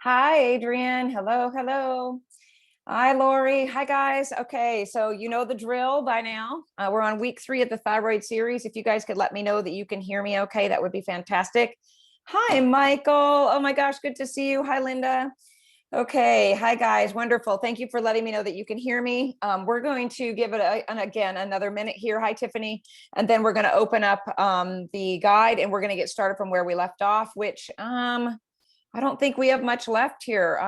Hi, Adrian. Hello, hello. Hi, Lori. Hi, guys. Okay, so you know the drill by now. We're on week 3 of the thyroid series. If you guys could let me know that you can hear me okay, that would be fantastic. Hi, Michael. Oh my gosh, good to see you. Hi, Linda. Okay, hi, guys. Wonderful. Thank you for letting me know that you can hear me. We're going to give it, again, another minute here. Hi, Tiffany. And then we're going to open up the guide and we're going to get started from where we left off, which I don't think we have much left here.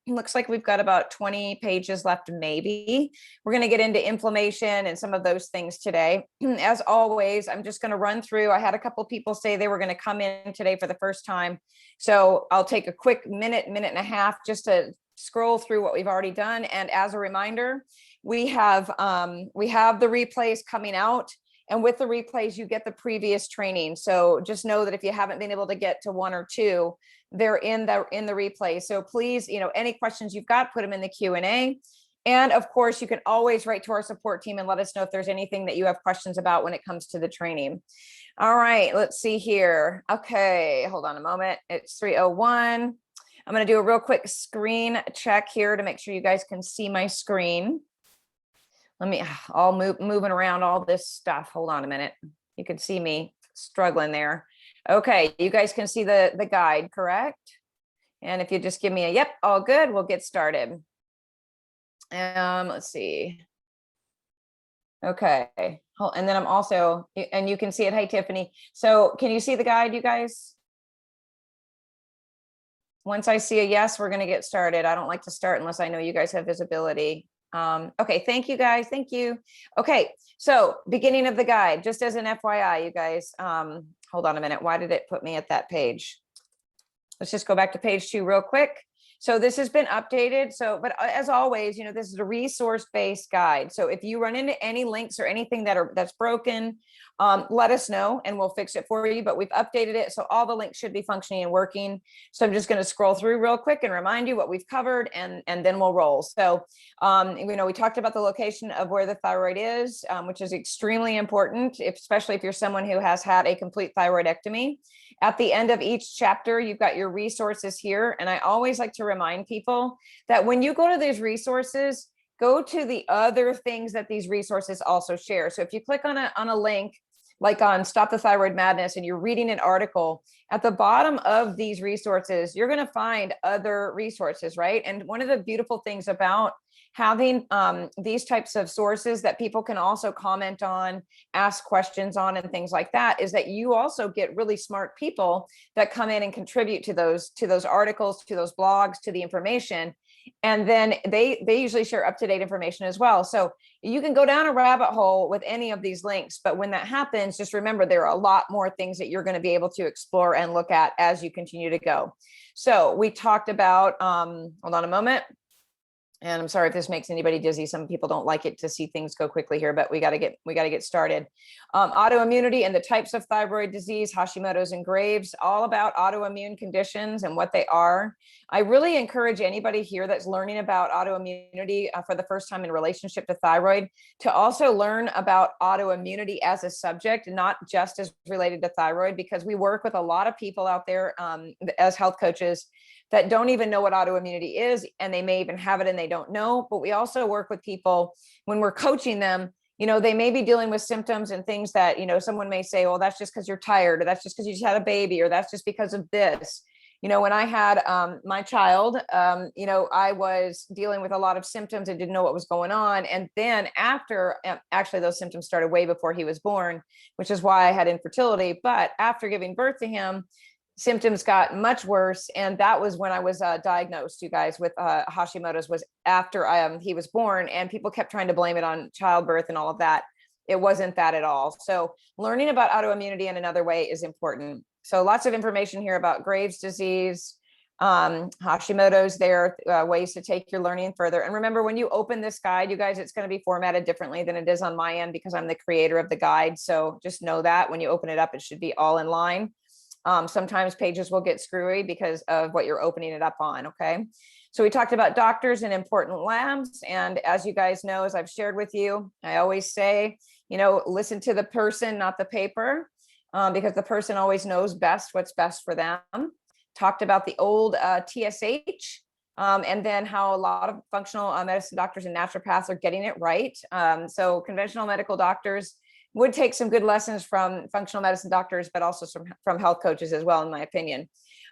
It looks like we've got about 20 pages left, maybe. We're going to get into inflammation and some of those things today. As always, I'm just going to run through. I had a couple people say they were going to come in today for the first time. So I'll take a quick minute and a half just to scroll through what we've already done. And as a reminder, we have the replays coming out. And with the replays, you get the previous training. So just know that if you haven't been able to get to 1 or 2, they're in the replay. So please, any questions you've got, put them in the Q&A. And of course, you can always write to our support team and let us know if there's anything that you have questions about when it comes to the training. All right, let's see here. Okay, hold on a moment. It's 3:01. I'm going to do a real quick screen check here to make sure you guys can see my screen. I'll moving around all this stuff. Hold on a minute. You can see me struggling there. Okay, you guys can see the guide, correct? And if you just give me a yep, all good, we'll get started. Let's see. Okay, and then I'm also, and you can see it. Hey, Tiffany. So can you see the guide, you guys? Once I see a yes, we're going to get started. I don't like to start unless I know you guys have visibility. Okay, thank you guys. Thank you. Okay, so beginning of the guide, just as an FYI, you guys, hold on a minute. Why did it put me at that page? Let's just go back to page 2 real quick. So this has been updated. So, but as always, this is a resource-based guide. So if you run into any links or anything that's broken, let us know and we'll fix it for you. But we've updated it, so all the links should be functioning and working. So I'm just going to scroll through real quick and remind you what we've covered, and then we'll roll. So, we talked about the location of where the thyroid is, which is extremely important, especially if you're someone who has had a complete thyroidectomy. At the end of each chapter, you've got your resources here. And I always like to remind people that when you go to these resources, go to the other things that these resources also share. So if you click on a link, like on Stop the Thyroid Madness, and you're reading an article, at the bottom of these resources, you're going to find other resources, right? And one of the beautiful things about having these types of sources that people can also comment on, ask questions on, and things like that, is that you also get really smart people that come in and contribute to those articles, to those blogs, to the information. And then they usually share up-to-date information as well. So you can go down a rabbit hole with any of these links, but when that happens, just remember there are a lot more things that you're going to be able to explore and look at as you continue to go. So we talked about, hold on a moment. And I'm sorry if this makes anybody dizzy. Some people don't like it to see things go quickly here, but we got to get started. Autoimmunity and the types of thyroid disease, Hashimoto's and Graves, all about autoimmune conditions and what they are. I really encourage anybody here that's learning about autoimmunity for the first time in relationship to thyroid to also learn about autoimmunity as a subject, not just as related to thyroid, because we work with a lot of people out there as health coaches that don't even know what autoimmunity is, and they may even have it and they don't know. But we also work with people when we're coaching them, they may be dealing with symptoms and things that, someone may say, well, that's just because you're tired, or that's just because you just had a baby, or that's just because of this. When I had my child, I was dealing with a lot of symptoms and didn't know what was going on. And then after, actually those symptoms started way before he was born, which is why I had infertility. But after giving birth to him, symptoms got much worse. And that was when I was diagnosed, you guys, with Hashimoto's, was after he was born, and people kept trying to blame it on childbirth and all of that. It wasn't that at all. So learning about autoimmunity in another way is important. So lots of information here about Graves' disease, Hashimoto's there, ways to take your learning further. And remember, when you open this guide, you guys, it's going to be formatted differently than it is on my end because I'm the creator of the guide. So just know that when you open it up, it should be all in line. Sometimes pages will get screwy because of what you're opening it up on. Okay. So we talked about doctors and important labs. And as you guys know, as I've shared with you, I always say, listen to the person, not the paper, because the person always knows best what's best for them. talked about the old TSH, and then how a lot of functional medicine doctors and naturopaths are getting it right. So conventional medical doctors would take some good lessons from functional medicine doctors, but also from health coaches as well, in my opinion.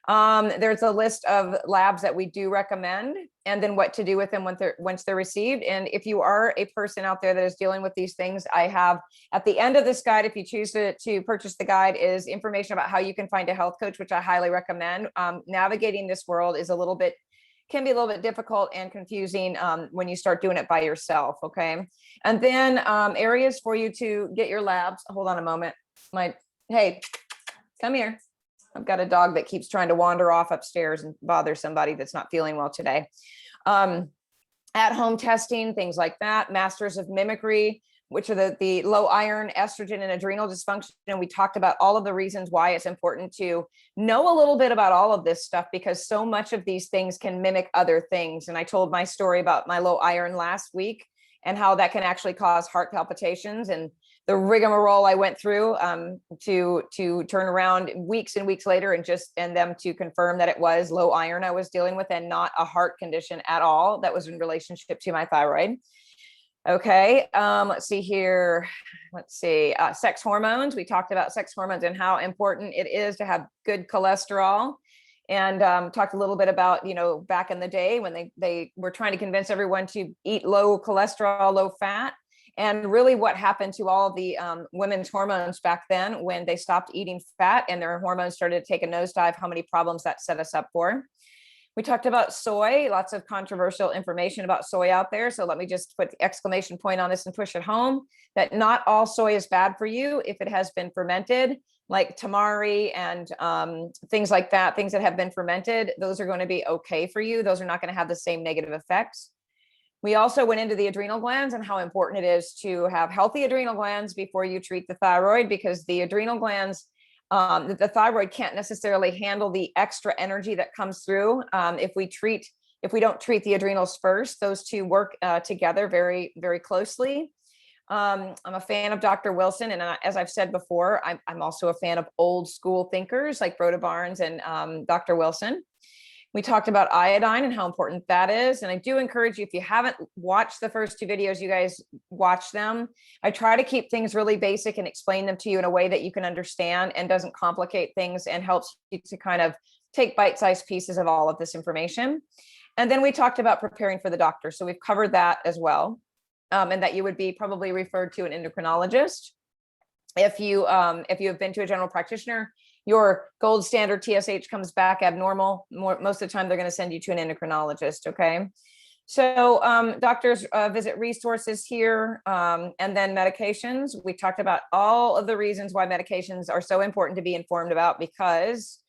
There's a list of labs that we do recommend, and then what to do with them once they're received. And if you are a person out there that is dealing with these things, I have at the end of this guide, if you choose to purchase the guide, is information about how you can find a health coach, which I highly recommend. Navigating this world can be a little bit difficult and confusing when you start doing it by yourself. Okay. And then areas for you to get your labs. Hold on a moment. Hey, come here. I've got a dog that keeps trying to wander off upstairs and bother somebody that's not feeling well today. At-home testing, things like that. Masters of mimicry, which are the low iron, estrogen, and adrenal dysfunction. And we talked about all of the reasons why it's important to know a little bit about all of this stuff, because so much of these things can mimic other things. And I told my story about my low iron last week and how that can actually cause heart palpitations, and the rigmarole I went through to turn around weeks and weeks later and them to confirm that it was low iron I was dealing with and not a heart condition at all that was in relationship to my thyroid. Okay, let's see here. Sex hormones. We talked about sex hormones and how important it is to have good cholesterol, and talked a little bit about, back in the day when they were trying to convince everyone to eat low cholesterol, low fat, and really what happened to all the women's hormones back then when they stopped eating fat and their hormones started to take a nosedive, how many problems that set us up for. We talked about soy, lots of controversial information about soy out there. So let me just put the exclamation point on this and push it home, that not all soy is bad for you if it has been fermented, like tamari and things like that, things that have been fermented. Those are going to be okay for you. Those are not going to have the same negative effects. We also went into the adrenal glands and how important it is to have healthy adrenal glands before you treat the thyroid, because the adrenal glands, the thyroid can't necessarily handle the extra energy that comes through. If we don't treat the adrenals first, those two work together very, very closely. I'm a fan of Dr. Wilson. And as I've said before, I'm also a fan of old school thinkers like Rhoda Barnes and Dr. Wilson. We talked about iodine and how important that is. And I do encourage you, if you haven't watched the first two videos, you guys watch them. I try to keep things really basic and explain them to you in a way that you can understand and doesn't complicate things, and helps you to kind of take bite-sized pieces of all of this information. And then we talked about preparing for the doctor. So we've covered that as well. And that you would be probably referred to an endocrinologist. If you have been to a general practitioner, your gold standard TSH comes back abnormal. Most of the time, they're going to send you to an endocrinologist. Okay. So doctors visit resources here, and then medications. We talked about all of the reasons why medications are so important to be informed about, because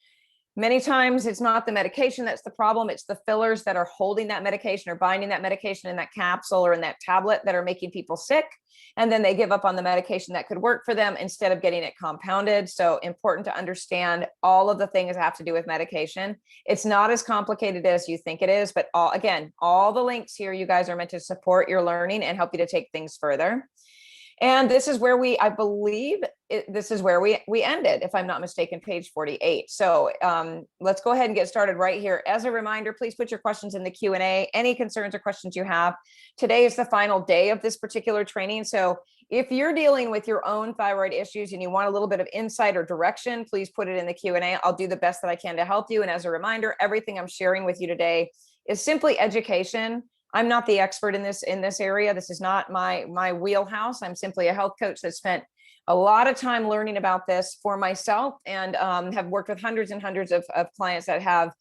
many times it's not the medication that's the problem. It's the fillers that are holding that medication or binding that medication in that capsule or in that tablet that are making people sick. And then they give up on the medication that could work for them instead of getting it compounded. So important to understand all of the things that have to do with medication. It's not as complicated as you think it is, but all the links here, you guys, are meant to support your learning and help you to take things further. And this is where I believe this is where we ended, if I'm not mistaken, page 48. So let's go ahead and get started right here. As a reminder, please put your questions in the Q&A, any concerns or questions you have. Today is the final day of this particular training. So if you're dealing with your own thyroid issues and you want a little bit of insight or direction, please put it in the Q&A. I'll do the best that I can to help you. And as a reminder, everything I'm sharing with you today is simply education. I'm not the expert in this area. This is not my wheelhouse. I'm simply a health coach that spent a lot of time learning about this for myself, and have worked with hundreds and hundreds of clients that have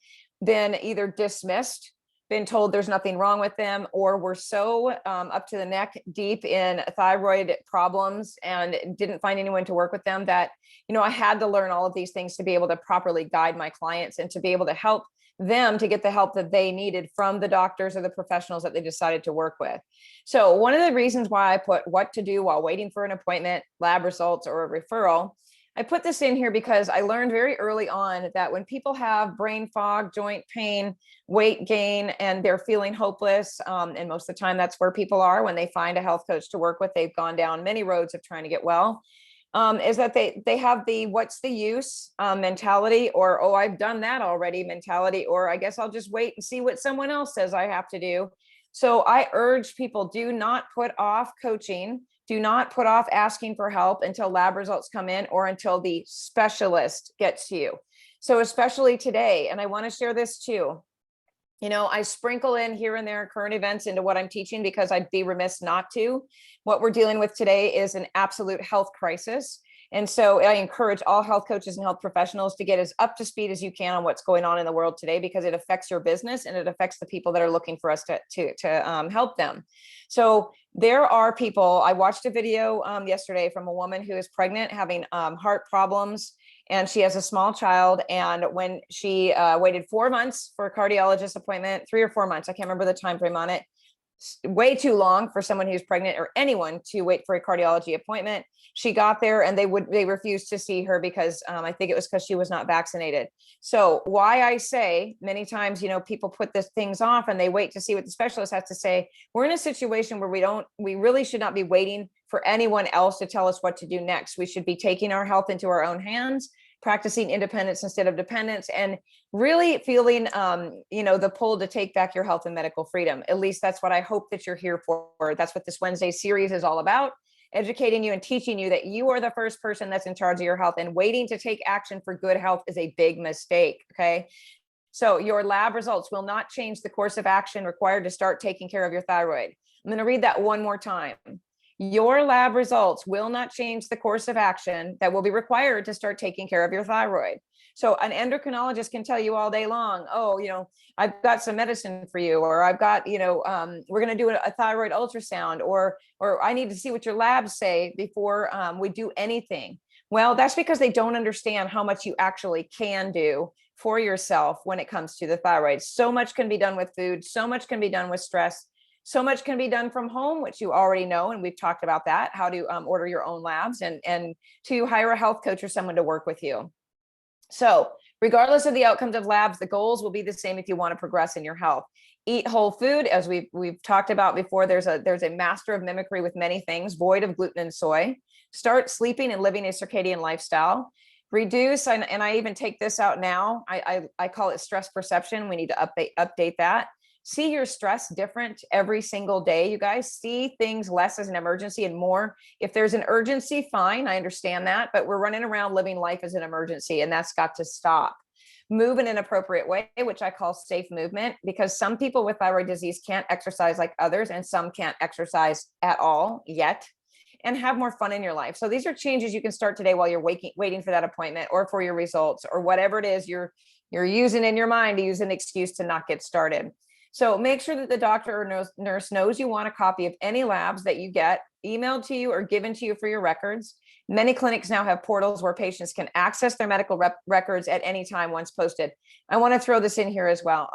been either dismissed, been told there's nothing wrong with them, or were so up to the neck deep in thyroid problems and didn't find anyone to work with them that, I had to learn all of these things to be able to properly guide my clients and to be able to help them to get the help that they needed from the doctors or the professionals that they decided to work with. So one of the reasons why I put what to do while waiting for an appointment, lab results, or a referral, I put this in here because I learned very early on that when people have brain fog, joint pain, weight gain, and they're feeling hopeless, and most of the time that's where people are when they find a health coach to work with, they've gone down many roads of trying to get well. is that they have the what's the use mentality, or oh, I've done that already mentality, or I guess I'll just wait and see what someone else says I have to do. So I urge people, do not put off coaching. Do not put off asking for help until lab results come in or until the specialist gets to you. So especially today, and I want to share this too. You know, I sprinkle in here and there current events into what I'm teaching because I'd be remiss not to. What we're dealing with today is an absolute health crisis. And so I encourage all health coaches and health professionals to get as up to speed as you can on what's going on in the world today, because it affects your business and it affects the people that are looking for us to help them. So there are people, I watched a video yesterday from a woman who is pregnant, having heart problems, and she has a small child. And when she waited 4 months for a cardiologist appointment, 3 or 4 months, I can't remember the time frame on it, way too long for someone who's pregnant or anyone to wait for a cardiology appointment. She got there and they refused to see her because I think it was because she was not vaccinated. So why I say many times, you know, people put these things off and they wait to see what the specialist has to say. We're in a situation where we really should not be waiting for anyone else to tell us what to do next. We should be taking our health into our own hands, practicing independence instead of dependence, and really feeling, you know, the pull to take back your health and medical freedom. At least that's what I hope that you're here for. That's what this Wednesday series is all about, educating you and teaching you that you are the first person that's in charge of your health, and waiting to take action for good health is a big mistake. Okay. So your lab results will not change the course of action required to start taking care of your thyroid. I'm going to read that one more time. Your lab results will not change the course of action that will be required to start taking care of your thyroid. So an endocrinologist can tell you all day long, oh, you know, I've got some medicine for you, or I've got, you know, we're going to do a thyroid ultrasound, or I need to see what your labs say before we do anything. Well, that's because they don't understand how much you actually can do for yourself when it comes to the thyroid. So much can be done with food. So much can be done with stress. So much can be done from home, which you already know, and we've talked about that, how to order your own labs, and to hire a health coach or someone to work with you. So regardless of the outcomes of labs, the goals will be the same if you want to progress in your health. Eat whole food, as we've talked about before. There's a master of mimicry with many things, void of gluten and soy. Start sleeping and living a circadian lifestyle. Reduce, and I even take this out now. I call it stress perception. We need to update that. See your stress different every single day. You guys see things less as an emergency and more. If there's an urgency, fine, I understand that, but we're running around living life as an emergency, and that's got to stop. Move in an appropriate way, which I call safe movement, because some people with thyroid disease can't exercise like others, and some can't exercise at all yet. And have more fun in your life. So these are changes you can start today while you're waiting for that appointment, or for your results, or whatever it is you're using in your mind to use an excuse to not get started. So make sure that the doctor or nurse knows you want a copy of any labs that you get emailed to you or given to you for your records. Many clinics now have portals where patients can access their medical records at any time once posted. I want to throw this in here as well.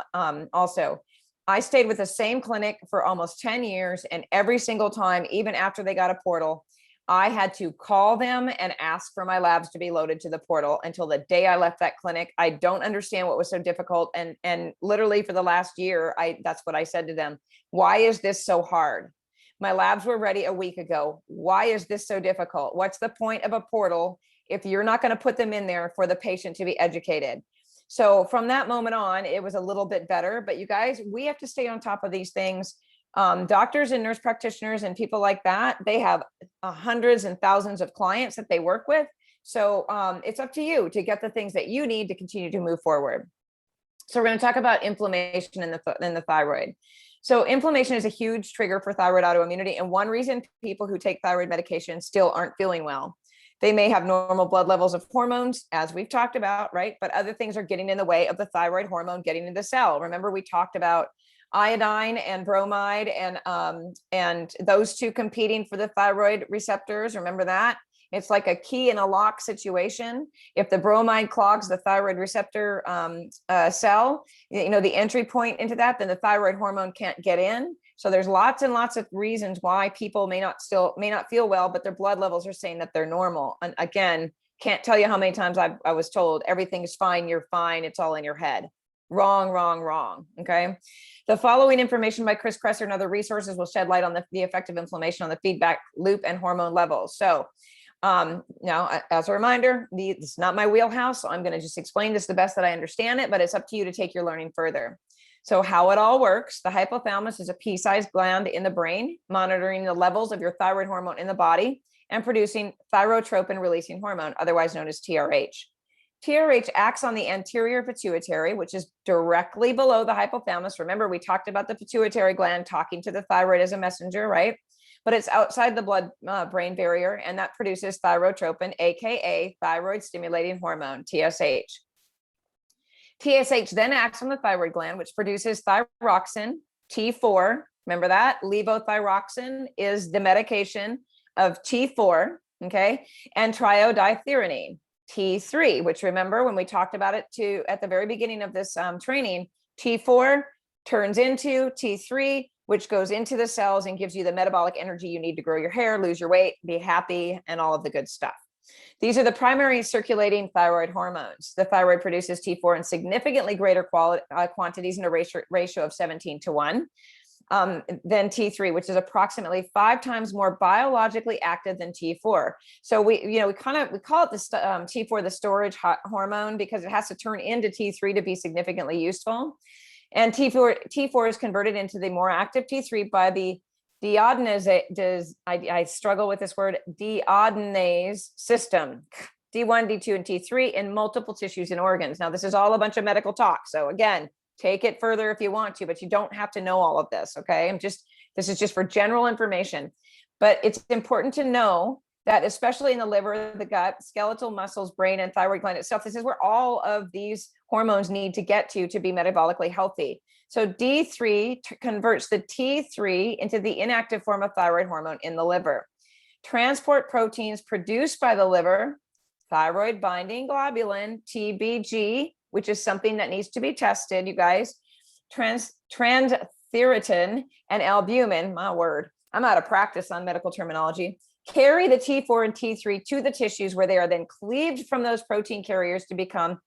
Also, I stayed with the same clinic for almost 10 years, and every single time, even after they got a portal, I had to call them and ask for my labs to be loaded to the portal until the day I left that clinic. I don't understand what was so difficult. And literally for the last year, that's what I said to them. Why is this so hard? My labs were ready a week ago. Why is this so difficult? What's the point of a portal if you're not going to put them in there for the patient to be educated? So from that moment on, it was a little bit better. But you guys, we have to stay on top of these things. Doctors and nurse practitioners and people like that, they have hundreds and thousands of clients that they work with. So it's up to you to get the things that you need to continue to move forward. So we're going to talk about inflammation in the thyroid. So inflammation is a huge trigger for thyroid autoimmunity. And one reason people who take thyroid medication still aren't feeling well. They may have normal blood levels of hormones, as we've talked about, right? But other things are getting in the way of the thyroid hormone getting into the cell. Remember, we talked about iodine and bromide and those two competing for the thyroid receptors. Remember that? It's like a key and a lock situation. If the bromide clogs the thyroid receptor cell, you know, the entry point into that, then the thyroid hormone can't get in. So there's lots and lots of reasons why people may not feel well, but their blood levels are saying that they're normal. And again, can't tell you how many times I was told everything's fine, you're fine, it's all in your head. Wrong, wrong, wrong. Okay. The following information by Chris Kresser and other resources will shed light on the effect of inflammation on the feedback loop and hormone levels. So Now, as a reminder, this is not my wheelhouse, so I'm going to just explain this the best that I understand it, but it's up to you to take your learning further. So how it all works, the hypothalamus is a pea-sized gland in the brain, monitoring the levels of your thyroid hormone in the body and producing thyrotropin-releasing hormone, otherwise known as TRH. TRH acts on the anterior pituitary, which is directly below the hypothalamus. Remember, we talked about the pituitary gland talking to the thyroid as a messenger, right? But it's outside the blood-brain barrier, and that produces thyrotropin, aka thyroid stimulating hormone, TSH. TSH then acts on the thyroid gland, which produces thyroxine, T4. Remember that? Levothyroxine is the medication of T4, okay? And triiodithyronine, T3, which remember when we talked about it at the very beginning of this training, T4 turns into T3, which goes into the cells and gives you the metabolic energy you need to grow your hair, lose your weight, be happy, and all of the good stuff. These are the primary circulating thyroid hormones. The thyroid produces T4 in significantly greater quantities in a ratio of 17:1 than T3, which is approximately 5 times more biologically active than T4. So we call it the T4 the storage hormone because it has to turn into T3 to be significantly useful. And T4 is converted into the more active T3 by the deadenase, I struggle with this word, deadenase system, D1, D2, and T3 in multiple tissues and organs. Now, this is all a bunch of medical talk. So again, take it further if you want to, but you don't have to know all of this, okay? This is just for general information. But it's important to know that especially in the liver, the gut, skeletal muscles, brain, and thyroid gland itself, this is where all of these hormones need to get to be metabolically healthy. So D3 converts the T3 into the inactive form of thyroid hormone in the liver. Transport proteins produced by the liver, thyroid binding globulin, TBG, which is something that needs to be tested, you guys, transthyretin and albumin, my word, I'm out of practice on medical terminology, carry the T4 and T3 to the tissues where they are then cleaved from those protein carriers to become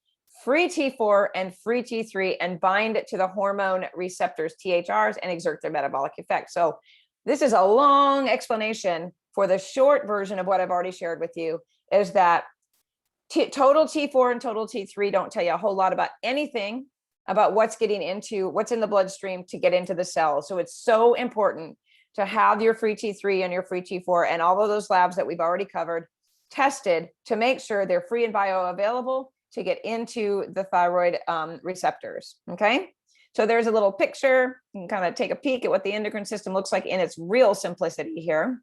free T4 and free T3 and bind to the hormone receptors, THRs, and exert their metabolic effect. So this is a long explanation for the short version of what I've already shared with you, is that total T4 and total T3 don't tell you a whole lot about anything about what's in the bloodstream to get into the cells. So it's so important to have your free T3 and your free T4 and all of those labs that we've already covered tested to make sure they're free and bioavailable to get into the thyroid receptors, okay? So there's a little picture. You can kind of take a peek at what the endocrine system looks like in its real simplicity here.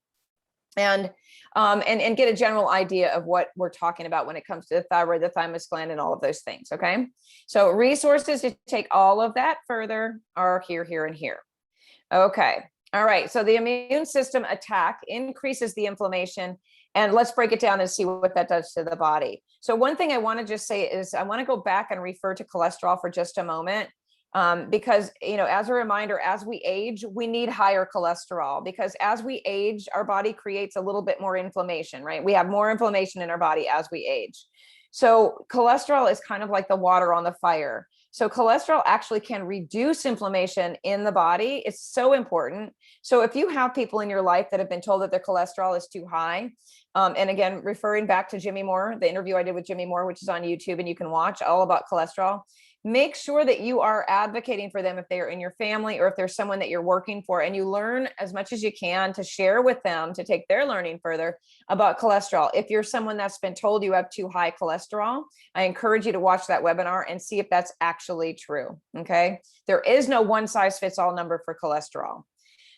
And get a general idea of what we're talking about when it comes to the thyroid, the thymus gland, and all of those things, okay? So resources to take all of that further are here, here, and here. Okay, all right, so the immune system attack increases the inflammation, and let's break it down and see what that does to the body. So one thing I wanna just say is I wanna go back and refer to cholesterol for just a moment. Because, as a reminder, as we age, we need higher cholesterol because as we age, our body creates a little bit more inflammation, right? We have more inflammation in our body as we age. So cholesterol is kind of like the water on the fire. So cholesterol actually can reduce inflammation in the body. It's so important. So if you have people in your life that have been told that their cholesterol is too high, and again, referring back to Jimmy Moore, the interview I did with Jimmy Moore, which is on YouTube and you can watch all about cholesterol, make sure that you are advocating for them if they are in your family or if there's someone that you're working for, and you learn as much as you can to share with them to take their learning further about cholesterol. If you're someone that's been told you have too high cholesterol, I encourage you to watch that webinar and see if that's actually true, okay? There is no one size fits all number for cholesterol.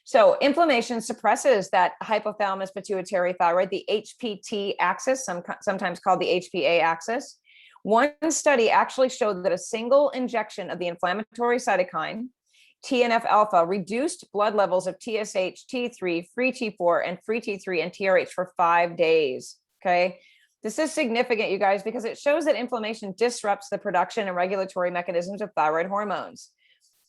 So inflammation suppresses that hypothalamus pituitary thyroid, the HPT axis, sometimes called the HPA axis. One study actually showed that a single injection of the inflammatory cytokine, TNF alpha, reduced blood levels of TSH, T3, free T4, and free T3 and TRH for 5 days, okay? This is significant, you guys, because it shows that inflammation disrupts the production and regulatory mechanisms of thyroid hormones.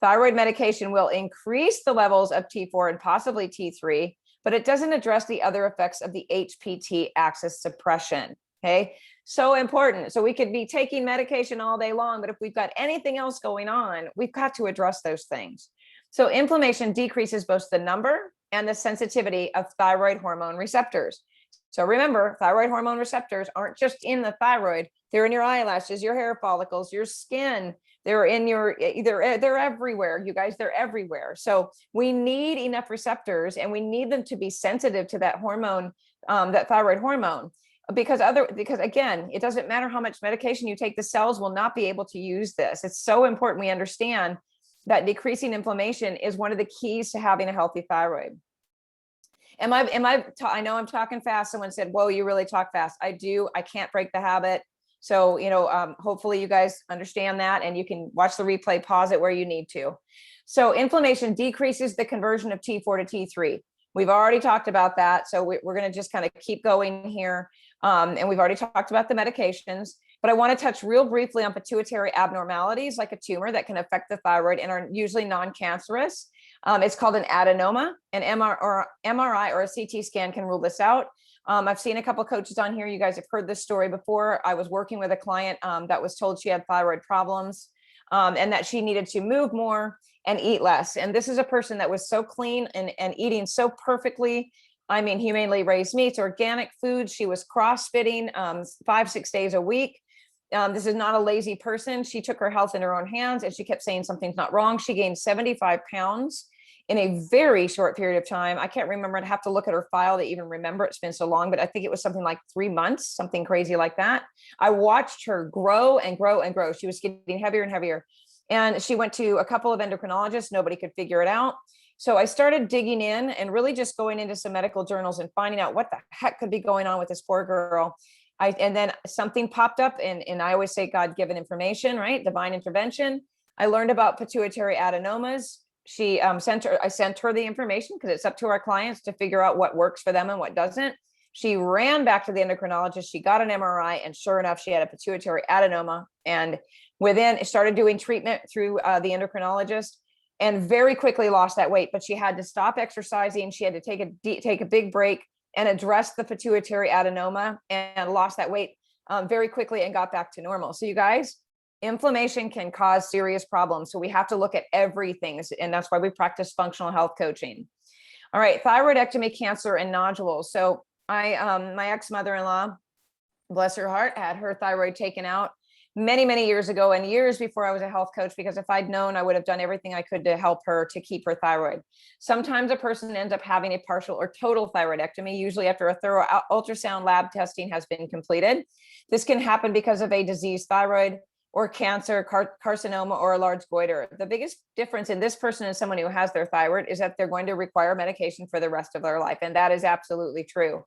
Thyroid medication will increase the levels of T4 and possibly T3, but it doesn't address the other effects of the HPT axis suppression, okay? So important. So we could be taking medication all day long, but if we've got anything else going on, we've got to address those things. So inflammation decreases both the number and the sensitivity of thyroid hormone receptors. So remember, thyroid hormone receptors aren't just in the thyroid. They're in your eyelashes, your hair follicles, your skin. They're in your, they're everywhere, you guys, they're everywhere. So we need enough receptors, and we need them to be sensitive to that hormone, that thyroid hormone, because again, it doesn't matter how much medication you take, the cells will not be able to use this. It's so important we understand that decreasing inflammation is one of the keys to having a healthy thyroid. I know I'm talking fast. Someone said, whoa, you really talk fast. I do. I can't break the habit. So, hopefully you guys understand that, and you can watch the replay, pause it where you need to. So inflammation decreases the conversion of T4 to T3. We've already talked about that. So we're going to just kind of keep going here. And we've already talked about the medications, but I want to touch real briefly on pituitary abnormalities like a tumor that can affect the thyroid and are usually non-cancerous. It's called an adenoma. An MRI or a CT scan can rule this out. I've seen a couple of coaches on here. You guys have heard this story before. I was working with a client that was told she had thyroid problems, and that she needed to move more and eat less. And this is a person that was so clean and eating so perfectly. I mean, humanely raised meats, organic foods. She was CrossFitting 5-6 days a week. This is not a lazy person. She took her health in her own hands, and she kept saying something's not wrong. She gained 75 pounds in a very short period of time. I can't remember. I'd have to look at her file to even remember. It's been so long, but I think it was something like 3 months, something crazy like that. I watched her grow and grow and grow. She was getting heavier and heavier. And she went to a couple of endocrinologists. Nobody could figure it out. So I started digging in and really just going into some medical journals and finding out what the heck could be going on with this poor girl. And then something popped up, and I always say God-given information, right? Divine intervention. I learned about pituitary adenomas. I sent her the information because it's up to our clients to figure out what works for them and what doesn't. She ran back to the endocrinologist. She got an MRI, and sure enough, she had a pituitary adenoma. And started doing treatment through the endocrinologist, and very quickly lost that weight. But she had to stop exercising. She had to take a big break and address the pituitary adenoma, and lost that weight very quickly and got back to normal. So you guys, inflammation can cause serious problems. So we have to look at everything. And that's why we practice functional health coaching. All right, thyroidectomy, cancer, and nodules. So my ex-mother-in-law, bless her heart, had her thyroid taken out many, many years ago, and years before I was a health coach, because if I'd known, I would have done everything I could to help her to keep her thyroid. Sometimes a person ends up having a partial or total thyroidectomy, usually after a thorough ultrasound lab testing has been completed. This can happen because of a diseased thyroid or cancer, carcinoma, or a large goiter. The biggest difference in this person and someone who has their thyroid is that they're going to require medication for the rest of their life. And that is absolutely true.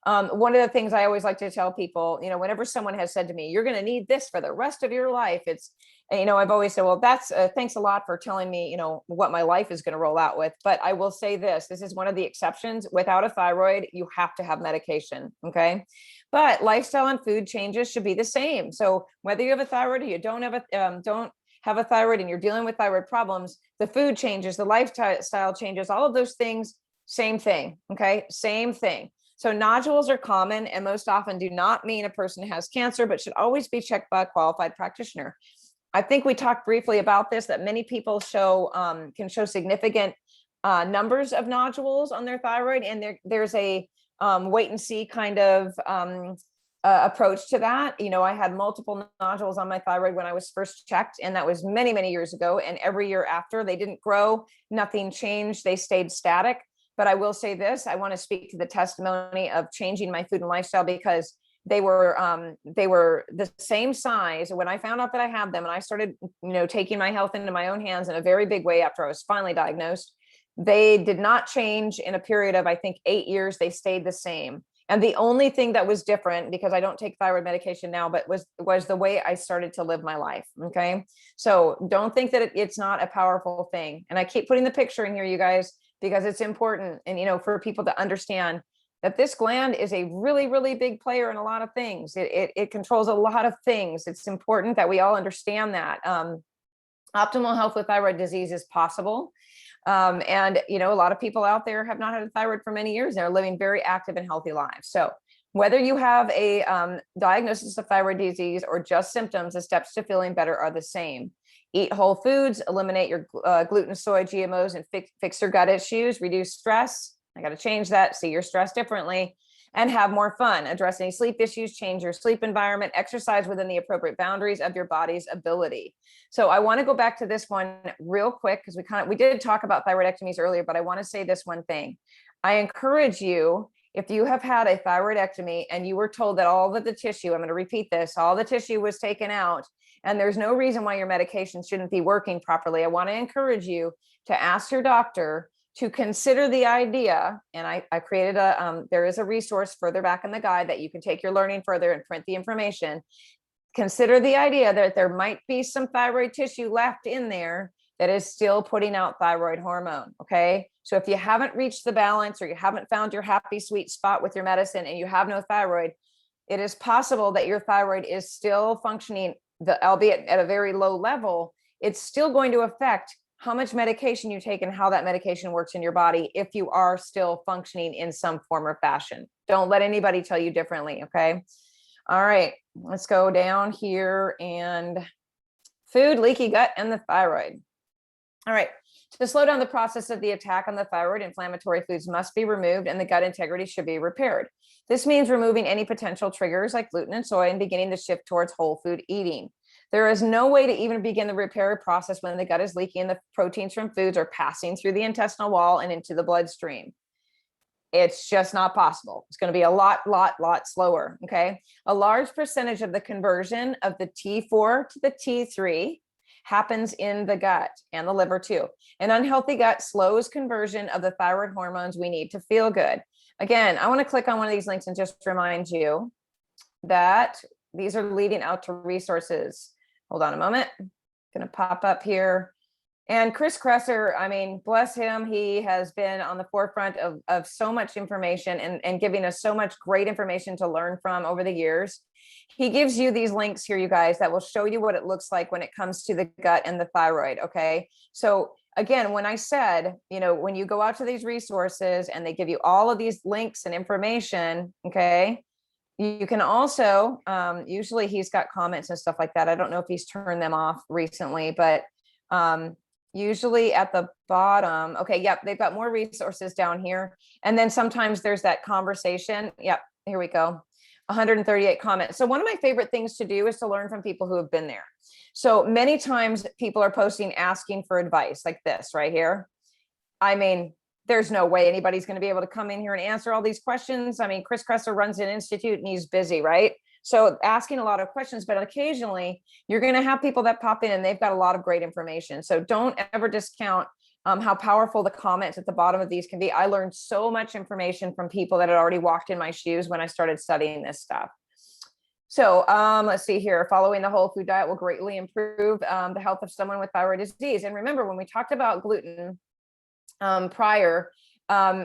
One of the things I always like to tell people, whenever someone has said to me, you're going to need this for the rest of your life, it's, I've always said, well, that's thanks a lot for telling me, what my life is going to roll out with. But I will say this is one of the exceptions. Without a thyroid, you have to have medication. Okay. But lifestyle and food changes should be the same. So whether you have a thyroid or you don't have a thyroid and you're dealing with thyroid problems, the food changes, the lifestyle changes, all of those things, same thing. Okay. Same thing. So nodules are common and most often do not mean a person has cancer, but should always be checked by a qualified practitioner. I think we talked briefly about this, that many people can show significant numbers of nodules on their thyroid, and there's a wait and see kind of approach to that. I had multiple nodules on my thyroid when I was first checked, and that was many, many years ago. And every year after, they didn't grow, nothing changed, they stayed static. But I will say this, I want to speak to the testimony of changing my food and lifestyle, because they were the same size when I found out that I had them, and I started, taking my health into my own hands in a very big way after I was finally diagnosed. They did not change in a period of, I think, 8 years. They stayed the same. And the only thing that was different, because I don't take thyroid medication now, but was the way I started to live my life. Okay. So don't think that it's not a powerful thing. And I keep putting the picture in here, you guys, because it's important. And, for people to understand that this gland is a really, really big player in a lot of things. It controls a lot of things. It's important that we all understand that. Optimal health with thyroid disease is possible. And, a lot of people out there have not had a thyroid for many years. They're living very active and healthy lives. So whether you have a diagnosis of thyroid disease or just symptoms, the steps to feeling better are the same. Eat whole foods, eliminate your gluten, soy, GMOs, and fix your gut issues, reduce stress. I got to change that. See your stress differently. and have more fun. Address any sleep issues, change your sleep environment, exercise within the appropriate boundaries of your body's ability. So I want to go back to this one real quick because we did talk about thyroidectomies earlier, but I want to say this one thing. I encourage you, if you have had a thyroidectomy and you were told that all of the tissue, I'm going to repeat this, all the tissue was taken out, and there's no reason why your medication shouldn't be working properly, I want to encourage you to ask your doctor to consider the idea. And I created there is a resource further back in the guide that you can take your learning further and print the information. Consider the idea that there might be some thyroid tissue left in there that is still putting out thyroid hormone. Okay. So if you haven't reached the balance or you haven't found your happy sweet spot with your medicine and you have no thyroid, it is possible that your thyroid is still functioning, albeit at a very low level. It's still going to affect how much medication you take and how that medication works in your body if you are still functioning in some form or fashion. Don't let anybody tell you differently. Okay. All right, let's go down here and food, leaky gut, and the thyroid. All right, to slow down the process of the attack on the thyroid, inflammatory foods must be removed and the gut integrity should be repaired. This means removing any potential triggers like gluten and soy and beginning to shift towards whole food eating. There is no way to even begin the repair process when the gut is leaky and the proteins from foods are passing through the intestinal wall and into the bloodstream. It's just not possible. It's going to be a lot slower. Okay. A large percentage of the conversion of the T4 to the T3 happens in the gut and the liver too. An unhealthy gut slows conversion of the thyroid hormones we need to feel good. Again, I want to click on one of these links and just remind you that these are leading out to resources. Hold on a moment. I'm going to pop up here. And Chris Kresser, I mean, bless him. He has been on the forefront of so much information and giving us so much great information to learn from over the years. He gives you these links here, you guys, that will show you what it looks like when it comes to the gut and the thyroid. Okay. So again, when I said, when you go out to these resources and they give you all of these links and information, okay, you can also, usually he's got comments and stuff like that. I don't know if he's turned them off recently, but usually at the bottom, okay, yep, they've got more resources down here. And then sometimes there's that conversation. Yep, here we go. 138 comments. So one of my favorite things to do is to learn from people who have been there. So many times people are posting, asking for advice like this right here. I mean, there's no way anybody's going to be able to come in here and answer all these questions. I mean, Chris Kresser runs an institute and he's busy, right? So asking a lot of questions, but occasionally you're going to have people that pop in and they've got a lot of great information. So don't ever discount how powerful the comments at the bottom of these can be. I learned so much information from people that had already walked in my shoes when I started studying this stuff. So let's see here. Following the whole food diet will greatly improve the health of someone with thyroid disease. And remember, when we talked about gluten prior,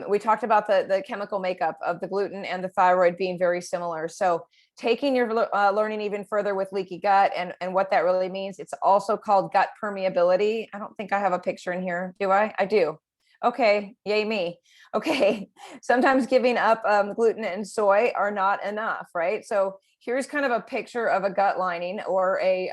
we talked about the chemical makeup of the gluten and the thyroid being very similar. So taking your learning even further with leaky gut and what that really means, it's also called gut permeability. I don't think I have a picture in here. Do I? I do. Okay. Yay me. Okay. Sometimes giving up gluten and soy are not enough, right? So here's kind of a picture of a gut lining or a,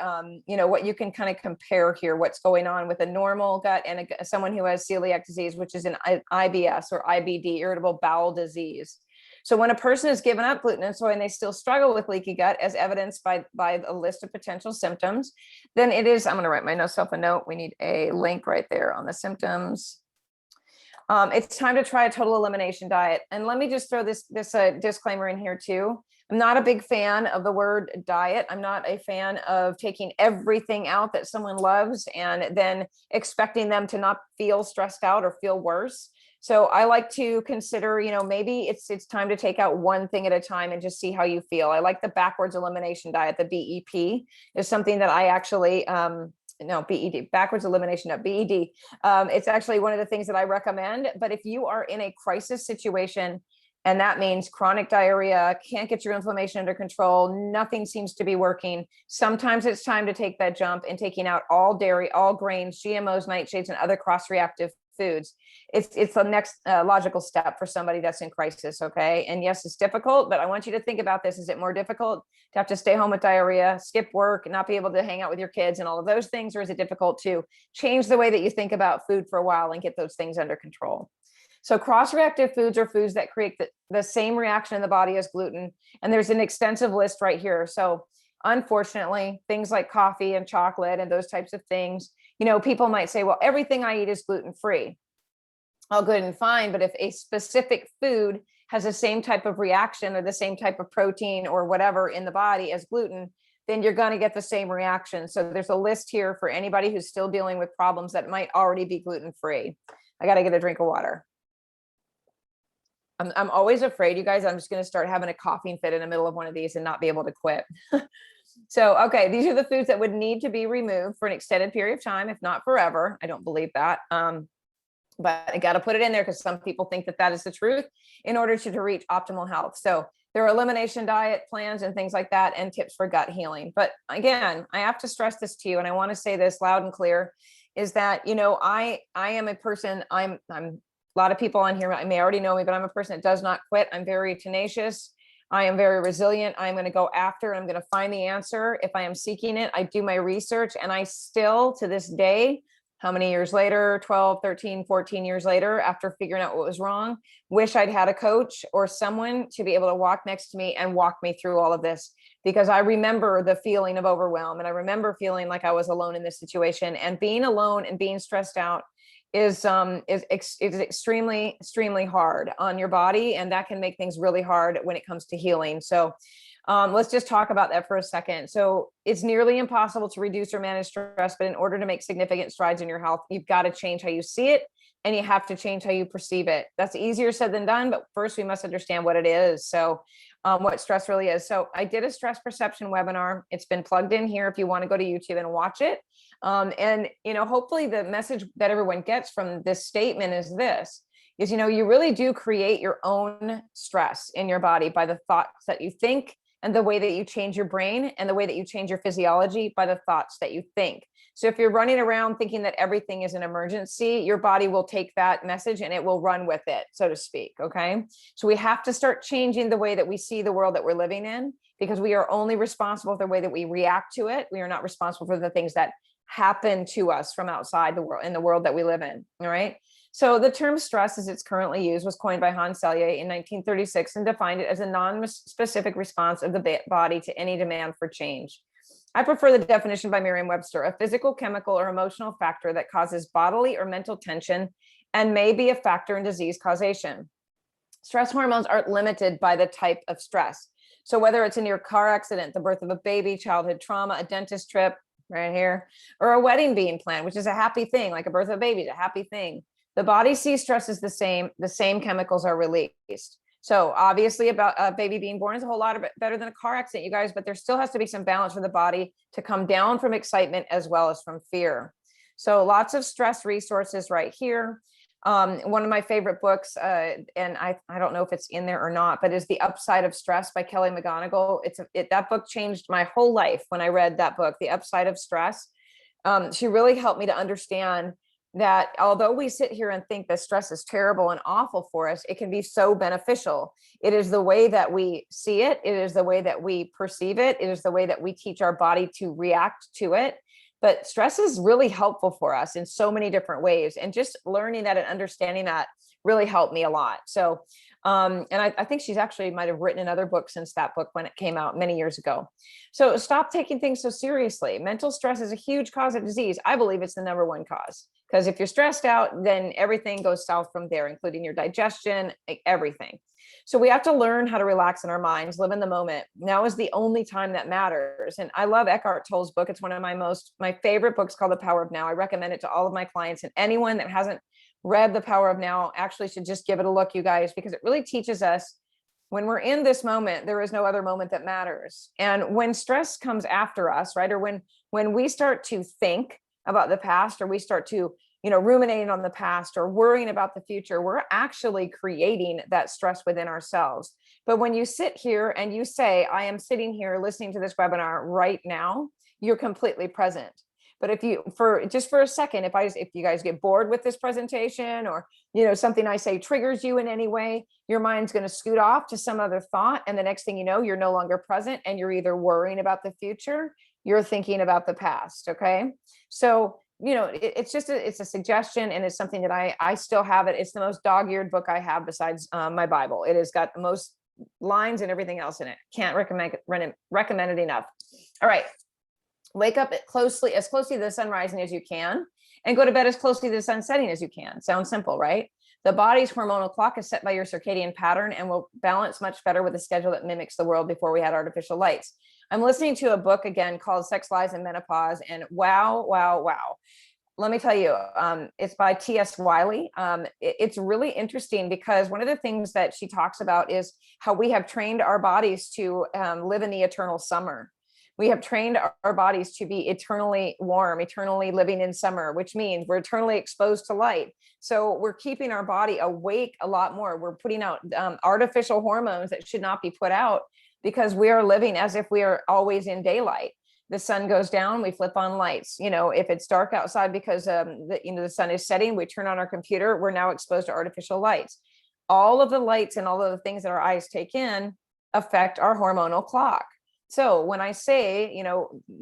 what you can kind of compare here, what's going on with a normal gut and someone who has celiac disease, which is an IBS or IBD, irritable bowel disease. So when a person is given up gluten and soy and they still struggle with leaky gut, as evidenced by a list of potential symptoms, then it is, I'm going to write myself a note. We need a link right there on the symptoms. It's time to try a total elimination diet. And let me just throw this disclaimer in here too. I'm not a big fan of the word diet. I'm not a fan of taking everything out that someone loves and then expecting them to not feel stressed out or feel worse. So I like to consider, maybe it's time to take out one thing at a time and just see how you feel. I like the backwards elimination diet. The BEP is something that I actually, BED, backwards elimination of BED. It's actually one of the things that I recommend. But if you are in a crisis situation, and that means chronic diarrhea, can't get your inflammation under control, nothing seems to be working, sometimes it's time to take that jump and taking out all dairy, all grains, GMOs, nightshades, and other cross-reactive foods. It's the next logical step for somebody that's in crisis. Okay. And yes, it's difficult, but I want you to think about this. Is it more difficult to have to stay home with diarrhea, skip work, not be able to hang out with your kids and all of those things? Or is it difficult to change the way that you think about food for a while and get those things under control? So cross-reactive foods are foods that create the same reaction in the body as gluten. And there's an extensive list right here. So unfortunately, things like coffee and chocolate and those types of things, people might say, well, everything I eat is gluten-free. All good and fine. But if a specific food has the same type of reaction or the same type of protein or whatever in the body as gluten, then you're going to get the same reaction. So there's a list here for anybody who's still dealing with problems that might already be gluten-free. I got to get a drink of water. I'm always afraid, you guys, I'm just going to start having a coughing fit in the middle of one of these and not be able to quit. So, okay, these are the foods that would need to be removed for an extended period of time, if not forever. I don't believe that. But I got to put it in there because some people think that that is the truth in order to reach optimal health. So there are elimination diet plans and things like that and tips for gut healing. But again, I have to stress this to you, and I want to say this loud and clear, is that, I am a person, I'm a lot of people on here may already know me, but I'm a person that does not quit. I'm very tenacious. I am very resilient. I'm going to go after, I'm going to find the answer. If I am seeking it, I do my research, and I still, to this day, how many years later, 12, 13, 14 years later, after figuring out what was wrong, wish I'd had a coach or someone to be able to walk next to me and walk me through all of this, because I remember the feeling of overwhelm. And I remember feeling like I was alone in this situation, and being alone and being stressed out is extremely, extremely hard on your body. And that can make things really hard when it comes to healing. So let's just talk about that for a second. So it's nearly impossible to reduce or manage stress, but in order to make significant strides in your health, you've got to change how you see it, and you have to change how you perceive it. That's easier said than done, but first we must understand what it is. So what stress really is. So I did a stress perception webinar. It's been plugged in here if you want to go to YouTube and watch it. And, hopefully the message that everyone gets from this statement is this, is, you really do create your own stress in your body by the thoughts that you think, and the way that you change your brain, and the way that you change your physiology by the thoughts that you think. So if you're running around thinking that everything is an emergency, your body will take that message and it will run with it, so to speak. Okay. So we have to start changing the way that we see the world that we're living in, because we are only responsible for the way that we react to it. We are not responsible for the things that happen to us from outside the world, in the world that we live in. All right. So the term stress, as it's currently used, was coined by Hans Selye in 1936 and defined it as a non-specific response of the body to any demand for change. I prefer the definition by Merriam-Webster: a physical, chemical, or emotional factor that causes bodily or mental tension and may be a factor in disease causation. Stress hormones aren't limited by the type of stress. So whether it's a near car accident, the birth of a baby, childhood trauma, a dentist trip right here, or a wedding being planned, which is a happy thing, like a birth of a baby is a happy thing. The body sees stress as the same chemicals are released. So obviously about a baby being born is a whole lot better than a car accident, you guys, but there still has to be some balance for the body to come down from excitement as well as from fear. So lots of stress resources right here. One of my favorite books, and I don't know if it's in there or not, but is The Upside of Stress by Kelly McGonigal. That book changed my whole life when I read that book, The Upside of Stress. She really helped me to understand that although we sit here and think that stress is terrible and awful for us, it can be so beneficial. It is the way that we see it. It is the way that we perceive it. It is the way that we teach our body to react to it. But stress is really helpful for us in so many different ways. And just learning that and understanding that really helped me a lot. So, and I think she's actually might have written another book since that book when it came out many years ago. So stop taking things so seriously. Mental stress is a huge cause of disease. I believe it's the number one cause, because if you're stressed out, then everything goes south from there, including your digestion, everything. So we have to learn how to relax in our minds, live in the moment. Now is the only time that matters. And I love Eckhart Tolle's book. It's one of my favorite books, called The Power of Now. I recommend it to all of my clients, and anyone that hasn't read The Power of Now actually should just give it a look, you guys, because it really teaches us when we're in this moment, there is no other moment that matters. And when stress comes after us, right, or when we start to think about the past, or we start to ruminating on the past or worrying about the future, we're actually creating that stress within ourselves. But when you sit here and you say, I am sitting here listening to this webinar right now, you're completely present. But if you, for a second, if you guys get bored with this presentation, or, something I say triggers you in any way, your mind's going to scoot off to some other thought. And the next thing you know, you're no longer present, and you're either worrying about the future, you're thinking about the past. Okay. So it's just it's a suggestion, and it's something that I still have it. It's the most dog-eared book I have besides my Bible. It has got the most lines and everything else in it. Can't recommend it enough. All right. Wake up as closely to the sun rising as you can, and go to bed as closely to the sun setting as you can. Sounds simple, right? The body's hormonal clock is set by your circadian pattern and will balance much better with a schedule that mimics the world before we had artificial lights. I'm listening to a book again called Sex, Lies, and Menopause, and wow, wow, wow. Let me tell you, it's by T.S. Wiley. It's really interesting because one of the things that she talks about is how we have trained our bodies to live in the eternal summer. We have trained our bodies to be eternally warm, eternally living in summer, which means we're eternally exposed to light. So we're keeping our body awake a lot more. We're putting out artificial hormones that should not be put out because we are living as if we are always in daylight. The sun goes down, we flip on lights. If it's dark outside because the sun is setting, we turn on our computer, we're now exposed to artificial lights. All of the lights and all of the things that our eyes take in affect our hormonal clock. So when I say,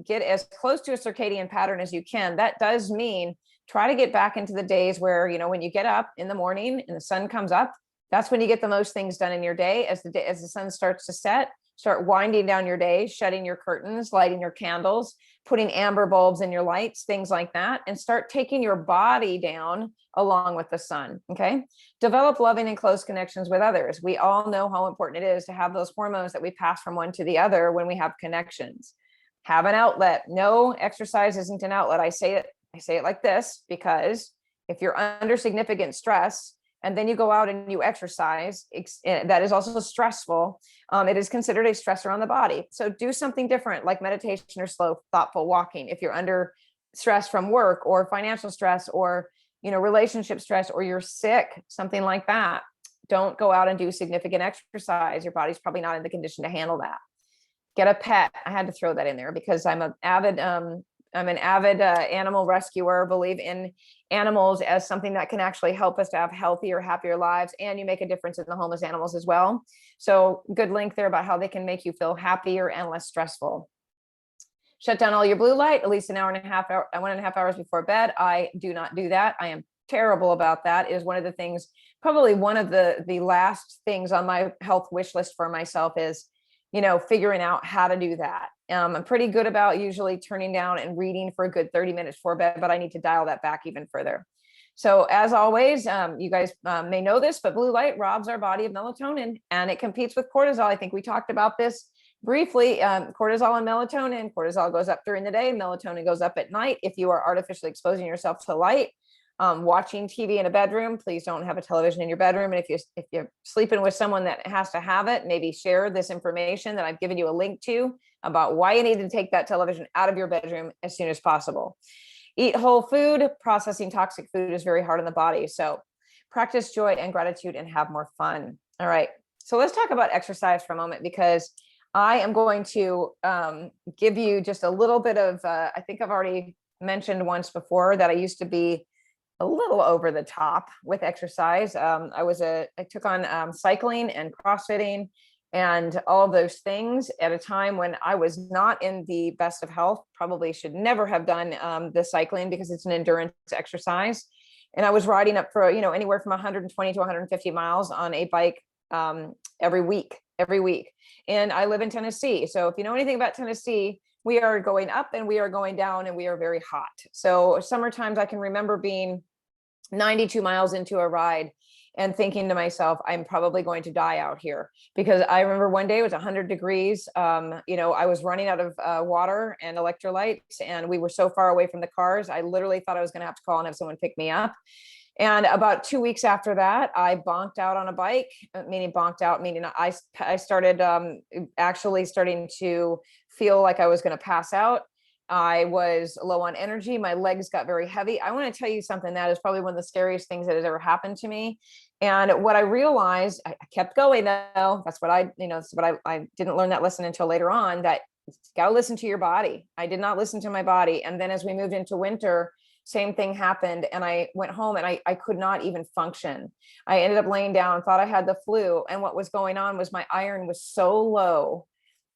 get as close to a circadian pattern as you can, that does mean try to get back into the days where, when you get up in the morning and the sun comes up, that's when you get the most things done in your day. As the sun starts to set, start winding down your day, shutting your curtains, lighting your candles, putting amber bulbs in your lights, things like that, and start taking your body down along with the sun. Okay. Develop loving and close connections with others. We all know how important it is to have those hormones that we pass from one to the other when we have connections. Have an outlet. No, exercise isn't an outlet. I say it like this because if you're under significant stress and then you go out and you exercise, that is also stressful. It is considered a stressor on the body. So do something different like meditation or slow, thoughtful walking. If you're under stress from work or financial stress or relationship stress, or you're sick, something like that, don't go out and do significant exercise. Your body's probably not in the condition to handle that. Get a pet. I had to throw that in there because I'm an avid animal rescuer, believe in animals as something that can actually help us to have healthier, happier lives. And you make a difference in the homeless animals as well. So good link there about how they can make you feel happier and less stressful. Shut down all your blue light at least 1.5 hours before bed. I do not do that. I am terrible about that. It is one of the things, probably one of the last things on my health wish list for myself is, figuring out how to do that. I'm pretty good about usually turning down and reading for a good 30 minutes before bed, but I need to dial that back even further. So as always, you guys may know this, but blue light robs our body of melatonin and it competes with cortisol. I think we talked about this briefly. Cortisol and melatonin. Cortisol goes up during the day, melatonin goes up at night. If you are artificially exposing yourself to light, watching TV in a bedroom, please don't have a television in your bedroom. And if you're sleeping with someone that has to have it, maybe share this information that I've given you a link to about why you need to take that television out of your bedroom as soon as possible. Eat whole food. Processing toxic food is very hard on the body. So practice joy and gratitude and have more fun. All right. So let's talk about exercise for a moment, because I am going to give you just a little bit of, I think I've already mentioned once before that I used to be a little over the top with exercise. I took on cycling and CrossFitting and all of those things at a time when I was not in the best of health. Probably should never have done the cycling because it's an endurance exercise. And I was riding up for, anywhere from 120 to 150 miles on a bike every week. And I live in Tennessee. So if you know anything about Tennessee, we are going up and we are going down and we are very hot. So summer times I can remember being 92 miles into a ride and thinking to myself, I'm probably going to die out here, because I remember one day it was 100 degrees. I was running out of water and electrolytes, and we were so far away from the cars. I literally thought I was going to have to call and have someone pick me up. And about 2 weeks after that, I bonked out on a bike, meaning I started actually starting to feel like I was going to pass out. I was low on energy. My legs got very heavy. I want to tell you something that is probably one of the scariest things that has ever happened to me. And what I realized, I kept going though. That's what I didn't learn that lesson until later on, that you got to listen to your body. I did not listen to my body. And then as we moved into winter, same thing happened. And I went home and I could not even function. I ended up laying down, thought I had the flu. And what was going on was my iron was so low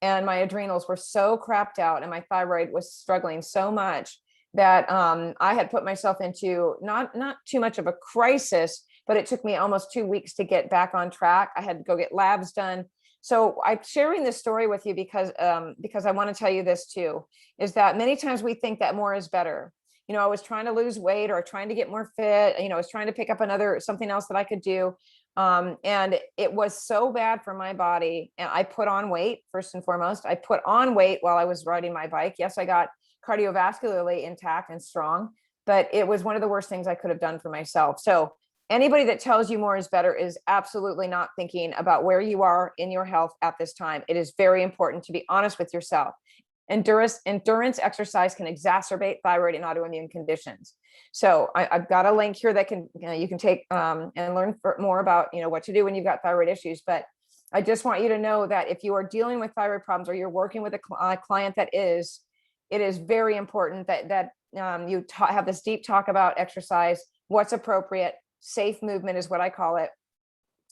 and my adrenals were so crapped out and my thyroid was struggling so much that I had put myself into not too much of a crisis, but it took me almost 2 weeks to get back on track. I had to go get labs done. So I'm sharing this story with you because I want to tell you this too, is that many times we think that more is better. I was trying to lose weight or trying to get more fit. I was trying to pick up something else that I could do. And it was so bad for my body. And I put on weight, first and foremost. I put on weight while I was riding my bike. Yes, I got cardiovascularly intact and strong, but it was one of the worst things I could have done for myself. So anybody that tells you more is better is absolutely not thinking about where you are in your health at this time. It is very important to be honest with yourself. Endurance exercise can exacerbate thyroid and autoimmune conditions. So I've got a link here that you can take and learn more about what to do when you've got thyroid issues. But I just want you to know that if you are dealing with thyroid problems or you're working with a client that is, it is very important that you have this deep talk about exercise, what's appropriate, safe movement is what I call it.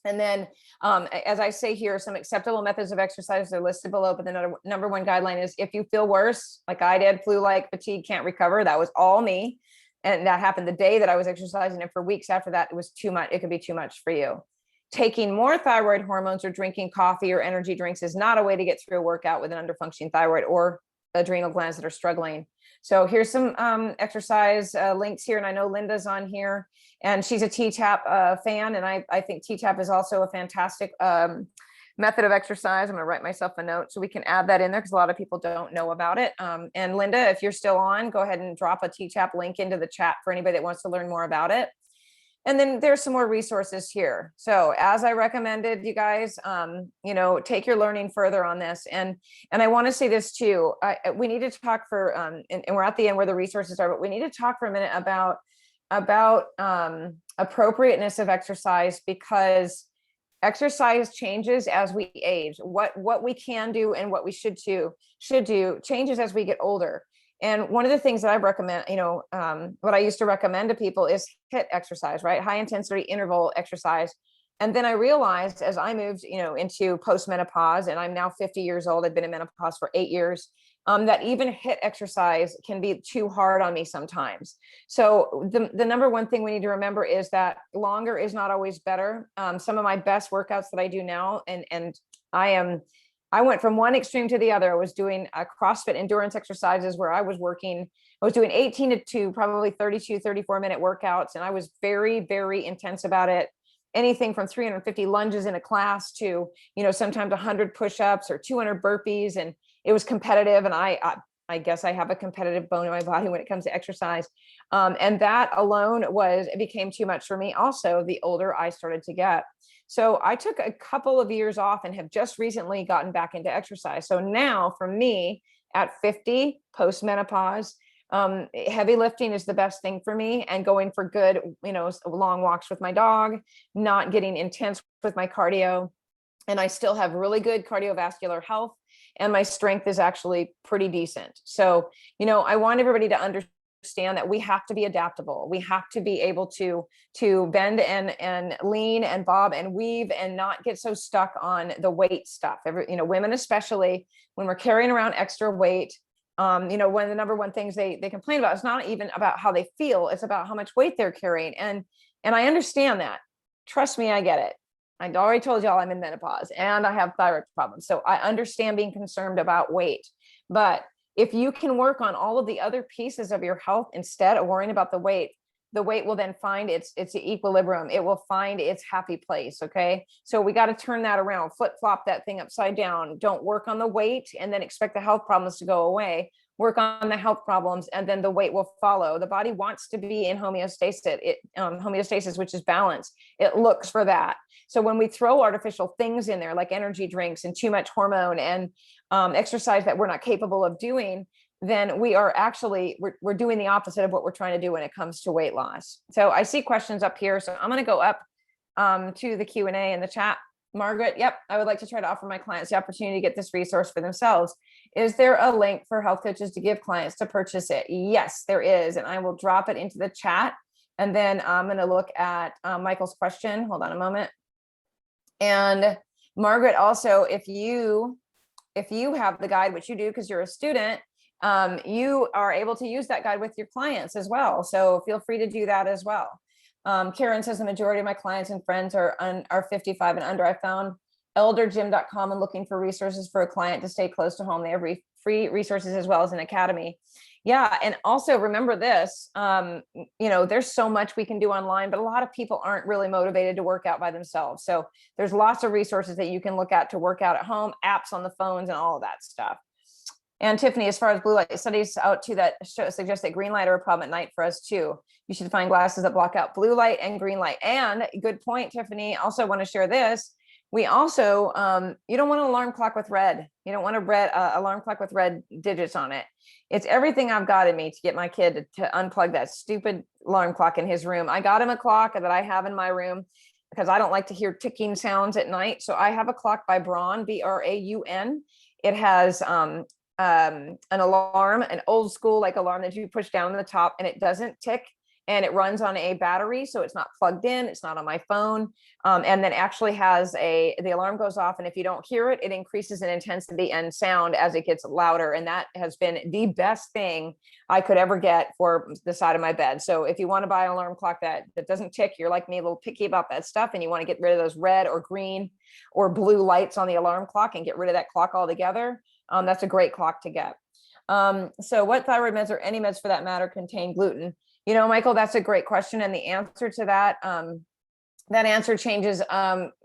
And then, as I say here, some acceptable methods of exercise are listed below, but the number one guideline is if you feel worse, like I did, flu-like, fatigue, can't recover, that was all me. And that happened the day that I was exercising, and for weeks after that, it was too much. It could be too much for you. Taking more thyroid hormones or drinking coffee or energy drinks is not a way to get through a workout with an underfunctioning thyroid or adrenal glands that are struggling. So here's some exercise links here. And I know Linda's on here and she's a T-TAP fan. And I think T-TAP is also a fantastic method of exercise. I'm going to write myself a note so we can add that in there because a lot of people don't know about it. And Linda, if you're still on, go ahead and drop a T-TAP link into the chat for anybody that wants to learn more about it. And then there's some more resources here. So as I recommended, you guys, take your learning further on this. And I want to say this too. We need to talk for, and we're at the end where the resources are, but we need to talk for a minute about appropriateness of exercise, because exercise changes as we age. What we can do and what we should do changes as we get older. And one of the things that I recommend, what I used to recommend to people is HIIT exercise, right? High intensity interval exercise. And then I realized as I moved, into postmenopause, and I'm now 50 years old, I've been in menopause for 8 years, that even HIIT exercise can be too hard on me sometimes. So the number one thing we need to remember is that longer is not always better. Some of my best workouts that I do now, and I went from one extreme to the other. I was doing CrossFit endurance exercises where I was doing 18 to probably 32, 34-minute workouts. And I was very, very intense about it. Anything from 350 lunges in a class to, sometimes 100 push-ups or 200 burpees. And it was competitive. And I guess I have a competitive bone in my body when it comes to exercise. And that alone it became too much for me. Also, the older I started to get. So I took a couple of years off and have just recently gotten back into exercise. So now for me at 50, post-menopause, heavy lifting is the best thing for me, and going for good, long walks with my dog, not getting intense with my cardio. And I still have really good cardiovascular health, and my strength is actually pretty decent. So, I want everybody to understand that we have to be adaptable. We have to be able to bend and lean and bob and weave and not get so stuck on the weight stuff. Women, especially when we're carrying around extra weight, one of the number one things they complain about is not even about how they feel. It's about how much weight they're carrying. And I understand that. Trust me, I get it. I already told y'all I'm in menopause and I have thyroid problems. So I understand being concerned about weight, but if you can work on all of the other pieces of your health instead of worrying about the weight will then find its equilibrium. It will find its happy place. Okay. So we got to turn that around, flip flop that thing upside down. Don't work on the weight and then expect the health problems to go away. Work on the health problems and then the weight will follow. The body wants to be in homeostasis, which is balance. It looks for that. So when we throw artificial things in there, like energy drinks and too much hormone and exercise that we're not capable of doing, then we are actually, we're doing the opposite of what we're trying to do when it comes to weight loss. So I see questions up here. So I'm going to go up to the Q&A in the chat. Margaret, yep, I would like to try to offer my clients the opportunity to get this resource for themselves. Is there a link for health coaches to give clients to purchase it? Yes, there is. And I will drop it into the chat. And then I'm going to look at Michael's question. Hold on a moment. And Margaret, also, if you have the guide, which you do because you're a student, you are able to use that guide with your clients as well. So feel free to do that as well. Karen says the majority of my clients and friends are 55 and under. I found eldergym.com and looking for resources for a client to stay close to home. They have free resources as well as an academy. Yeah. And also remember this, there's so much we can do online, but a lot of people aren't really motivated to work out by themselves. So there's lots of resources that you can look at to work out at home, apps on the phones and all of that stuff. And Tiffany, as far as blue light studies out too, that suggest that green light are a problem at night for us too. You should find glasses that block out blue light and green light. And good point, Tiffany. Also want to share this. We also, you don't want an alarm clock with red. You don't want a alarm clock with red digits on it. It's everything I've got in me to get my kid to unplug that stupid alarm clock in his room. I got him a clock that I have in my room because I don't like to hear ticking sounds at night. So I have a clock by Braun, Braun. It has an alarm, an old school like alarm that you push down on the top, and it doesn't tick. And it runs on a battery, so it's not plugged in, it's not on my phone. And then actually has the alarm goes off, and if you don't hear it, it increases in intensity and sound as it gets louder. And that has been the best thing I could ever get for the side of my bed. So if you want to buy an alarm clock that doesn't tick, you're like me, a little picky about that stuff, and you want to get rid of those red or green or blue lights on the alarm clock and get rid of that clock altogether, that's a great clock to get. So what thyroid meds or any meds for that matter contain gluten? Michael, that's a great question. And the answer to that, that answer changes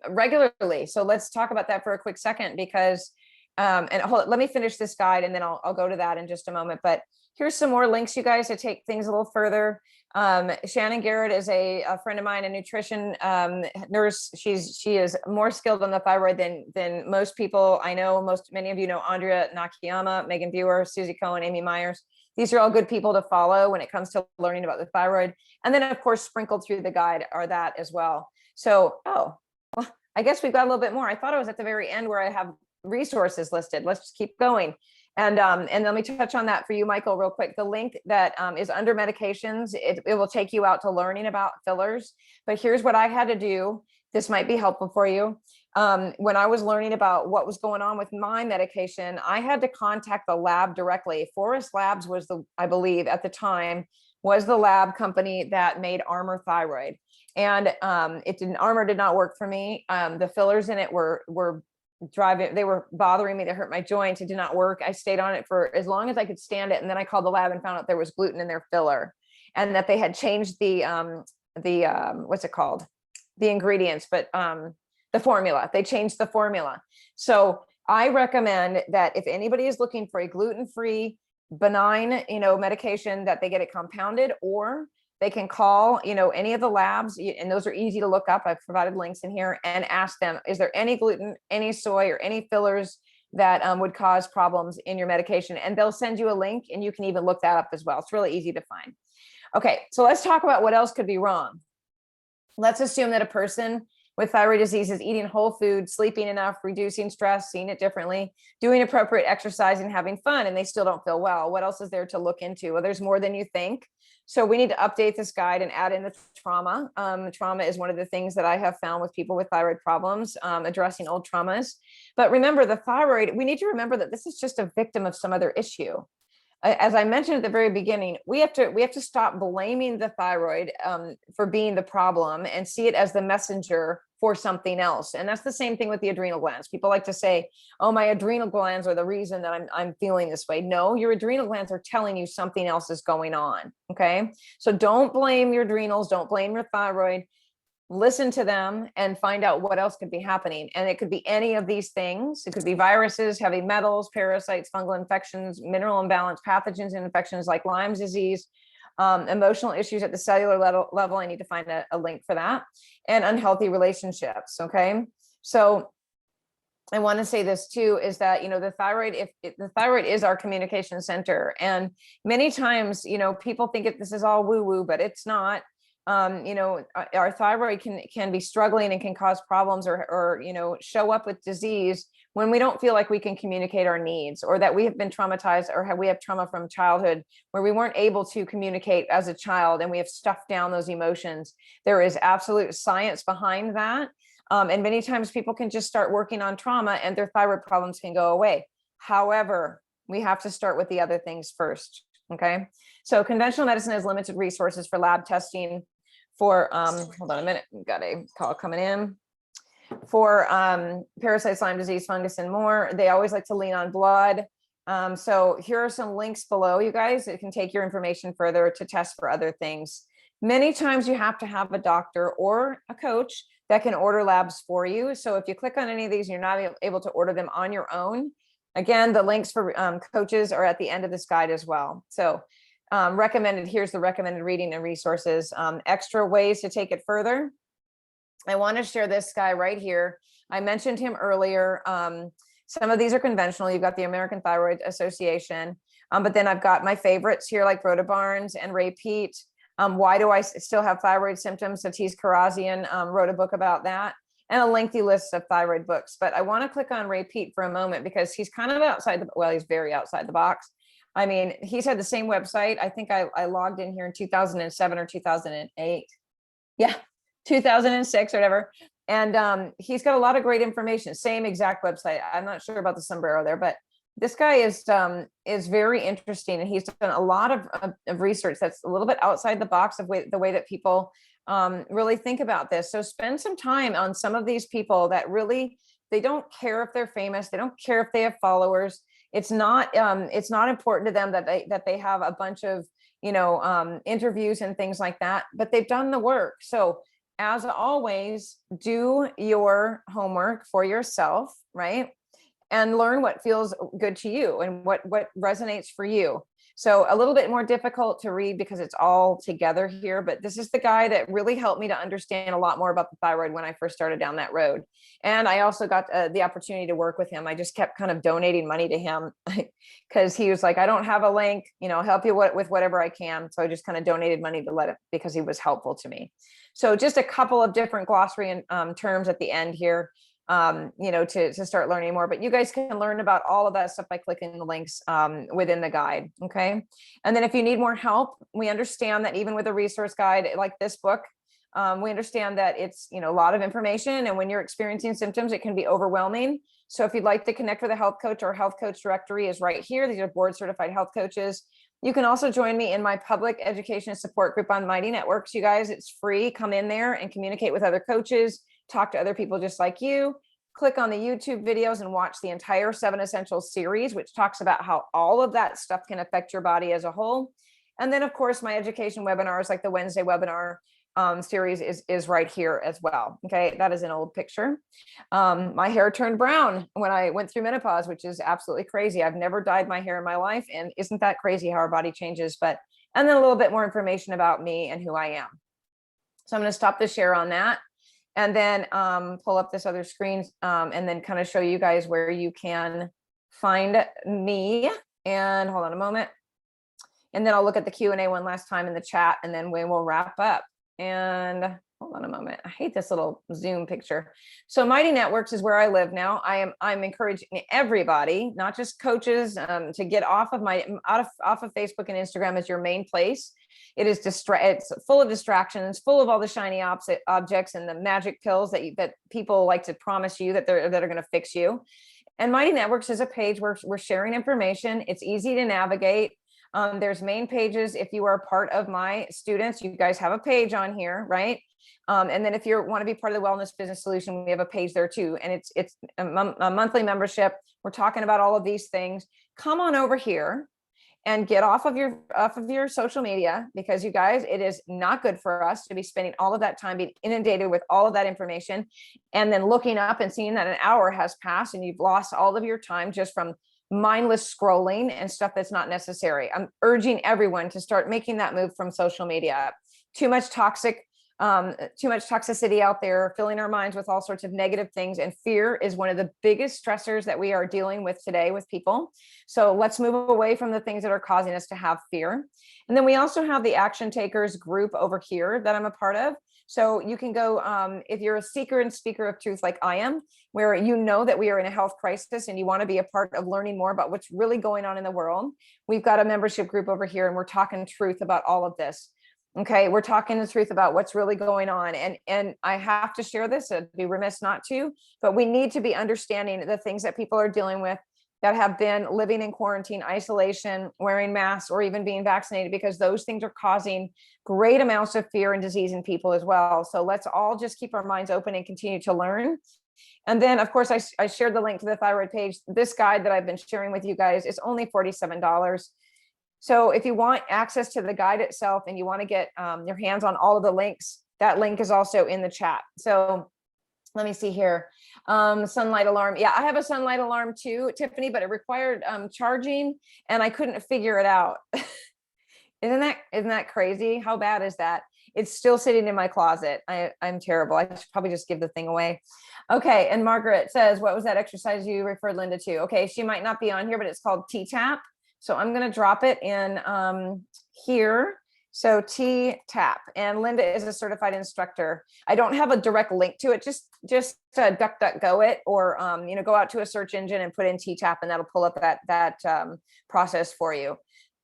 regularly. So let's talk about that for a quick second, because, let me finish this guide and then I'll go to that in just a moment. But here's some more links, you guys, to take things a little further. Shannon Garrett is a friend of mine, a nutrition nurse. She is more skilled on the thyroid than most people I know. Many of you know Andrea Nakayama, Megan Buer, Susie Cohen, Amy Myers. These are all good people to follow when it comes to learning about the thyroid. And then of course, sprinkled through the guide are that as well. So, well, I guess we've got a little bit more. I thought I was at the very end where I have resources listed. Let's just keep going. And let me touch on that for you, Michael, real quick. The link that is under medications, it will take you out to learning about fillers. But here's what I had to do. This might be helpful for you. When I was learning about what was going on with my medication, I had to contact the lab directly. Forest Labs was I believe at the time, was the lab company that made Armor Thyroid. And Armor did not work for me. The fillers in it were they were bothering me. They hurt my joints. It did not work. I stayed on it for as long as I could stand it. And then I called the lab and found out there was gluten in their filler and that they had changed the what's it called? The ingredients, but the formula. They changed the formula. So I recommend that if anybody is looking for a gluten-free, benign, medication, that they get it compounded, or they can call, any of the labs, and those are easy to look up. I've provided links in here, and ask them, is there any gluten, any soy, or any fillers that would cause problems in your medication? And they'll send you a link, and you can even look that up as well. It's really easy to find. Okay, so let's talk about what else could be wrong. Let's assume that a person with thyroid disease is eating whole food, sleeping enough, reducing stress, seeing it differently, doing appropriate exercise, and having fun, and they still don't feel well. What else is there to look into? Well, there's more than you think. So we need to update this guide and add in the trauma. Trauma is one of the things that I have found with people with thyroid problems, addressing old traumas. But remember, the thyroid, we need to remember that this is just a victim of some other issue. As I mentioned at the very beginning, we have to stop blaming the thyroid for being the problem and see it as the messenger for something else. And that's the same thing with the adrenal glands. People like to say, oh, my adrenal glands are the reason that I'm feeling this way. No, your adrenal glands are telling you something else is going on. Okay. So don't blame your adrenals. Don't blame your thyroid. Listen to them and find out what else could be happening. And it could be any of these things. It could be viruses, heavy metals, parasites, fungal infections, mineral imbalance, pathogens and infections like Lyme's disease, emotional issues at the cellular level. I need to find a link for that, and unhealthy relationships. Okay. So I want to say this too, is that, the thyroid, the thyroid is our communication center. And many times, people think this is all woo woo, but it's not. Our thyroid can be struggling and can cause problems or show up with disease when we don't feel like we can communicate our needs, or that we have been traumatized, or we have trauma from childhood where we weren't able to communicate as a child and we have stuffed down those emotions. There is absolute science behind that. And many times people can just start working on trauma and their thyroid problems can go away. However, We have to start with the other things first. Okay. So conventional medicine has limited resources for lab testing for, hold on a minute, we've got a call coming in, for parasites, Lyme disease, fungus, and more. They always like to lean on blood. So here are some links below, you guys. It can take your information further to test for other things. Many times you have to have a doctor or a coach that can order labs for you. So if you click on any of these, you're not able to order them on your own. Again, the links for coaches are at the end of this guide as well. So recommended, here's the recommended reading and resources. Extra ways to take it further. I want to share this guy right here. I mentioned him earlier. Some of these are conventional. You've got the American Thyroid Association, but then I've got my favorites here, like Rhoda Barnes and Ray Peat. Why do I still have thyroid symptoms? Satish Karazian wrote a book about that, and a lengthy list of thyroid books. But I want to click on Ray Peat for a moment because he's kind of outside the, well, he's very outside the box. I mean, he's had the same website. I think I logged in here in 2007 or 2008. Yeah, 2006 or whatever. And he's got a lot of great information, same exact website. I'm not sure about the sombrero there, but this guy is very interesting, and he's done a lot of research that's a little bit outside the box of the way that people really think about this. So spend some time on some of these people that really, they don't care if they're famous, they don't care if they have followers. It's not important to them that they have a bunch of interviews and things like that, but they've done the work. So as always, do your homework for yourself, right? And learn what feels good to you and what resonates for you. So a little bit more difficult to read because it's all together here, but this is the guy that really helped me to understand a lot more about the thyroid when I first started down that road. And I also got the opportunity to work with him. I just kept kind of donating money to him because he was like, I don't have a link, help you with whatever I can. So I just kind of donated money to let it, because he was helpful to me. So just a couple of different glossary and terms at the end here. To start learning more, but you guys can learn about all of that stuff by clicking the links within the guide. Okay. And then if you need more help, we understand that even with a resource guide like this book, we understand that it's, a lot of information. And when you're experiencing symptoms, it can be overwhelming. So if you'd like to connect with a health coach, our health coach directory is right here. These are board certified health coaches. You can also join me in my public education support group on Mighty Networks. You guys, it's free. Come in there and communicate with other coaches, talk to other people just like you. Click on the YouTube videos and watch the entire 7 Essentials series, which talks about how all of that stuff can affect your body as a whole. And then of course, my education webinars, like the Wednesday webinar series is right here as well. Okay. That is an old picture. My hair turned brown when I went through menopause, which is absolutely crazy. I've never dyed my hair in my life. And isn't that crazy how our body changes? And then a little bit more information about me and who I am. So I'm going to stop the share on that. And then pull up this other screen and then kind of show you guys where you can find me. And hold on a moment. And then I'll look at the Q&A one last time in the chat, and then we will wrap up. And hold on a moment. I hate this little Zoom picture. So Mighty Networks is where I live now. I'm encouraging everybody, not just coaches, to get off of Facebook and Instagram as your main place. It's full of distractions, full of all the shiny objects and the magic pills that people like to promise you that are going to fix you. And Mighty Networks is a page where we're sharing information. It's easy to navigate. There's main pages. If you are part of my students, you guys have a page on here, right? And then if you want to be part of the Wellness Business Solution, we have a page there too. And it's a monthly membership. We're talking about all of these things. Come on over here and get off of your social media, because you guys, it is not good for us to be spending all of that time being inundated with all of that information and then looking up and seeing that an hour has passed and you've lost all of your time just from mindless scrolling and stuff that's not necessary. I'm urging everyone to start making that move from social media. Too much toxicity out there, filling our minds with all sorts of negative things. And fear is one of the biggest stressors that we are dealing with today with people. So let's move away from the things that are causing us to have fear. And then we also have the Action Takers group over here that I'm a part of. So you can go, if you're a seeker and speaker of truth like I am, where you know that we are in a health crisis and you want to be a part of learning more about what's really going on in the world, we've got a membership group over here and we're talking truth about all of this. Okay, we're talking the truth about what's really going on. And I have to share this, I'd be remiss not to, but we need to be understanding the things that people are dealing with that have been living in quarantine, isolation, wearing masks, or even being vaccinated, because those things are causing great amounts of fear and disease in people as well. So let's all just keep our minds open and continue to learn. And then, of course, I shared the link to the thyroid page. This guide that I've been sharing with you guys is only $47. So if you want access to the guide itself and you want to get your hands on all of the links, that link is also in the chat. So let me see here. Sunlight alarm. Yeah, I have a sunlight alarm too, Tiffany, but it required charging and I couldn't figure it out. Isn't that crazy? How bad is that? It's still sitting in my closet. I'm terrible. I should probably just give the thing away. Okay. And Margaret says, what was that exercise you referred Linda to? Okay. She might not be on here, but it's called T-tap. So I'm going to drop it in here. So T-tap, and Linda is a certified instructor. I don't have a direct link to it. Just DuckDuckGo it, or go out to a search engine and put in T-tap, and that'll pull up that process for you.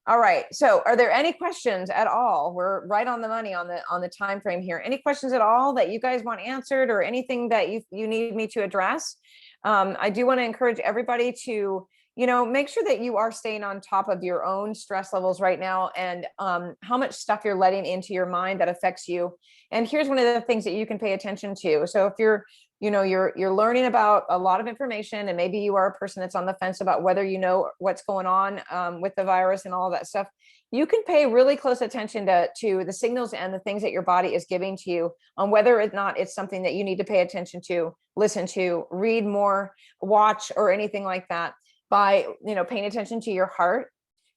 All right. So are there any questions at all? We're right on the money on the time frame here. Any questions at all that you guys want answered, or anything that you need me to address? I do want to encourage everybody to make sure that you are staying on top of your own stress levels right now, and how much stuff you're letting into your mind that affects you. And here's one of the things that you can pay attention to. So if you're learning about a lot of information, and maybe you are a person that's on the fence about whether you know what's going on with the virus and all of that stuff, you can pay really close attention to the signals and the things that your body is giving to you on whether or not it's something that you need to pay attention to, listen to, read more, watch, or anything like that, by paying attention to your heart,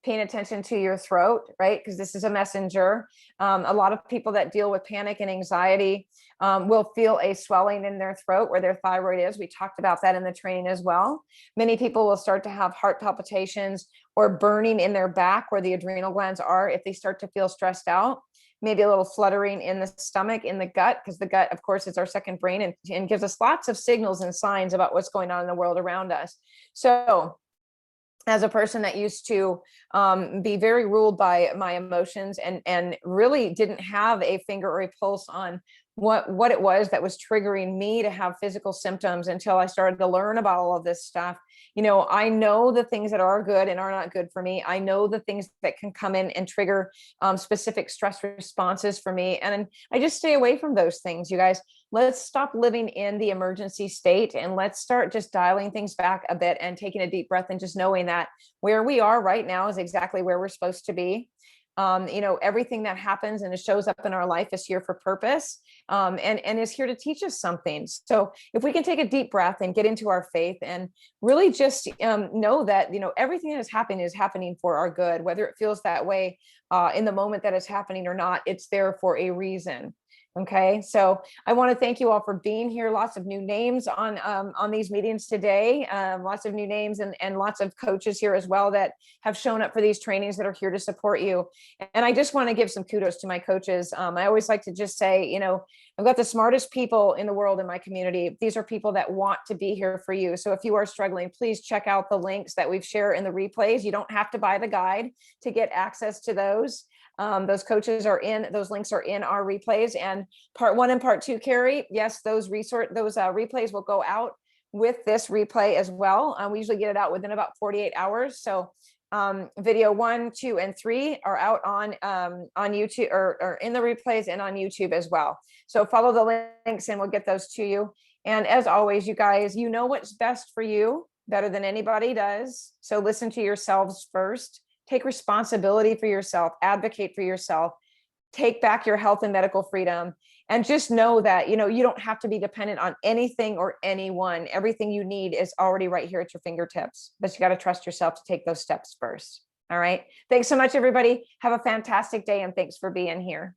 paying attention to your throat, right? Because this is a messenger. A lot of people that deal with panic and anxiety will feel a swelling in their throat where their thyroid is. We talked about that in the training as well. Many people will start to have heart palpitations or burning in their back where the adrenal glands are if they start to feel stressed out. Maybe a little fluttering in the stomach, in the gut, because the gut, of course, is our second brain and gives us lots of signals and signs about what's going on in the world around us. So as a person that used to be very ruled by my emotions and really didn't have a finger or a pulse on what it was that was triggering me to have physical symptoms until I started to learn about all of this stuff. I know the things that are good and are not good for me. I know the things that can come in and trigger specific stress responses for me. And I just stay away from those things, you guys. Let's stop living in the emergency state, and let's start just dialing things back a bit and taking a deep breath and just knowing that where we are right now is exactly where we're supposed to be. Everything that happens and it shows up in our life is here for purpose, and is here to teach us something. So if we can take a deep breath and get into our faith and really just know that, everything that is happening for our good, whether it feels that way in the moment that it's happening or not, it's there for a reason. Okay, so I want to thank you all for being here. Lots of new names on these meetings today. Lots of new names and lots of coaches here as well that have shown up for these trainings that are here to support you. And I just want to give some kudos to my coaches. I always like to just say, I've got the smartest people in the world in my community. These are people that want to be here for you. So if you are struggling, please check out the links that we've shared in the replays. You don't have to buy the guide to get access to those. Those links are in our replays, and part 1 and part 2, Carrie. Yes, those replays will go out with this replay as well. We usually get it out within about 48 hours. So video 1, 2, and 3 are out on YouTube or in the replays and on YouTube as well. So follow the links and we'll get those to you. And as always, you guys, what's best for you better than anybody does. So listen to yourselves first. Take responsibility for yourself, advocate for yourself, take back your health and medical freedom, and just know that, you don't have to be dependent on anything or anyone. Everything you need is already right here at your fingertips, but you got to trust yourself to take those steps first. All right. Thanks so much, everybody. Have a fantastic day, and thanks for being here.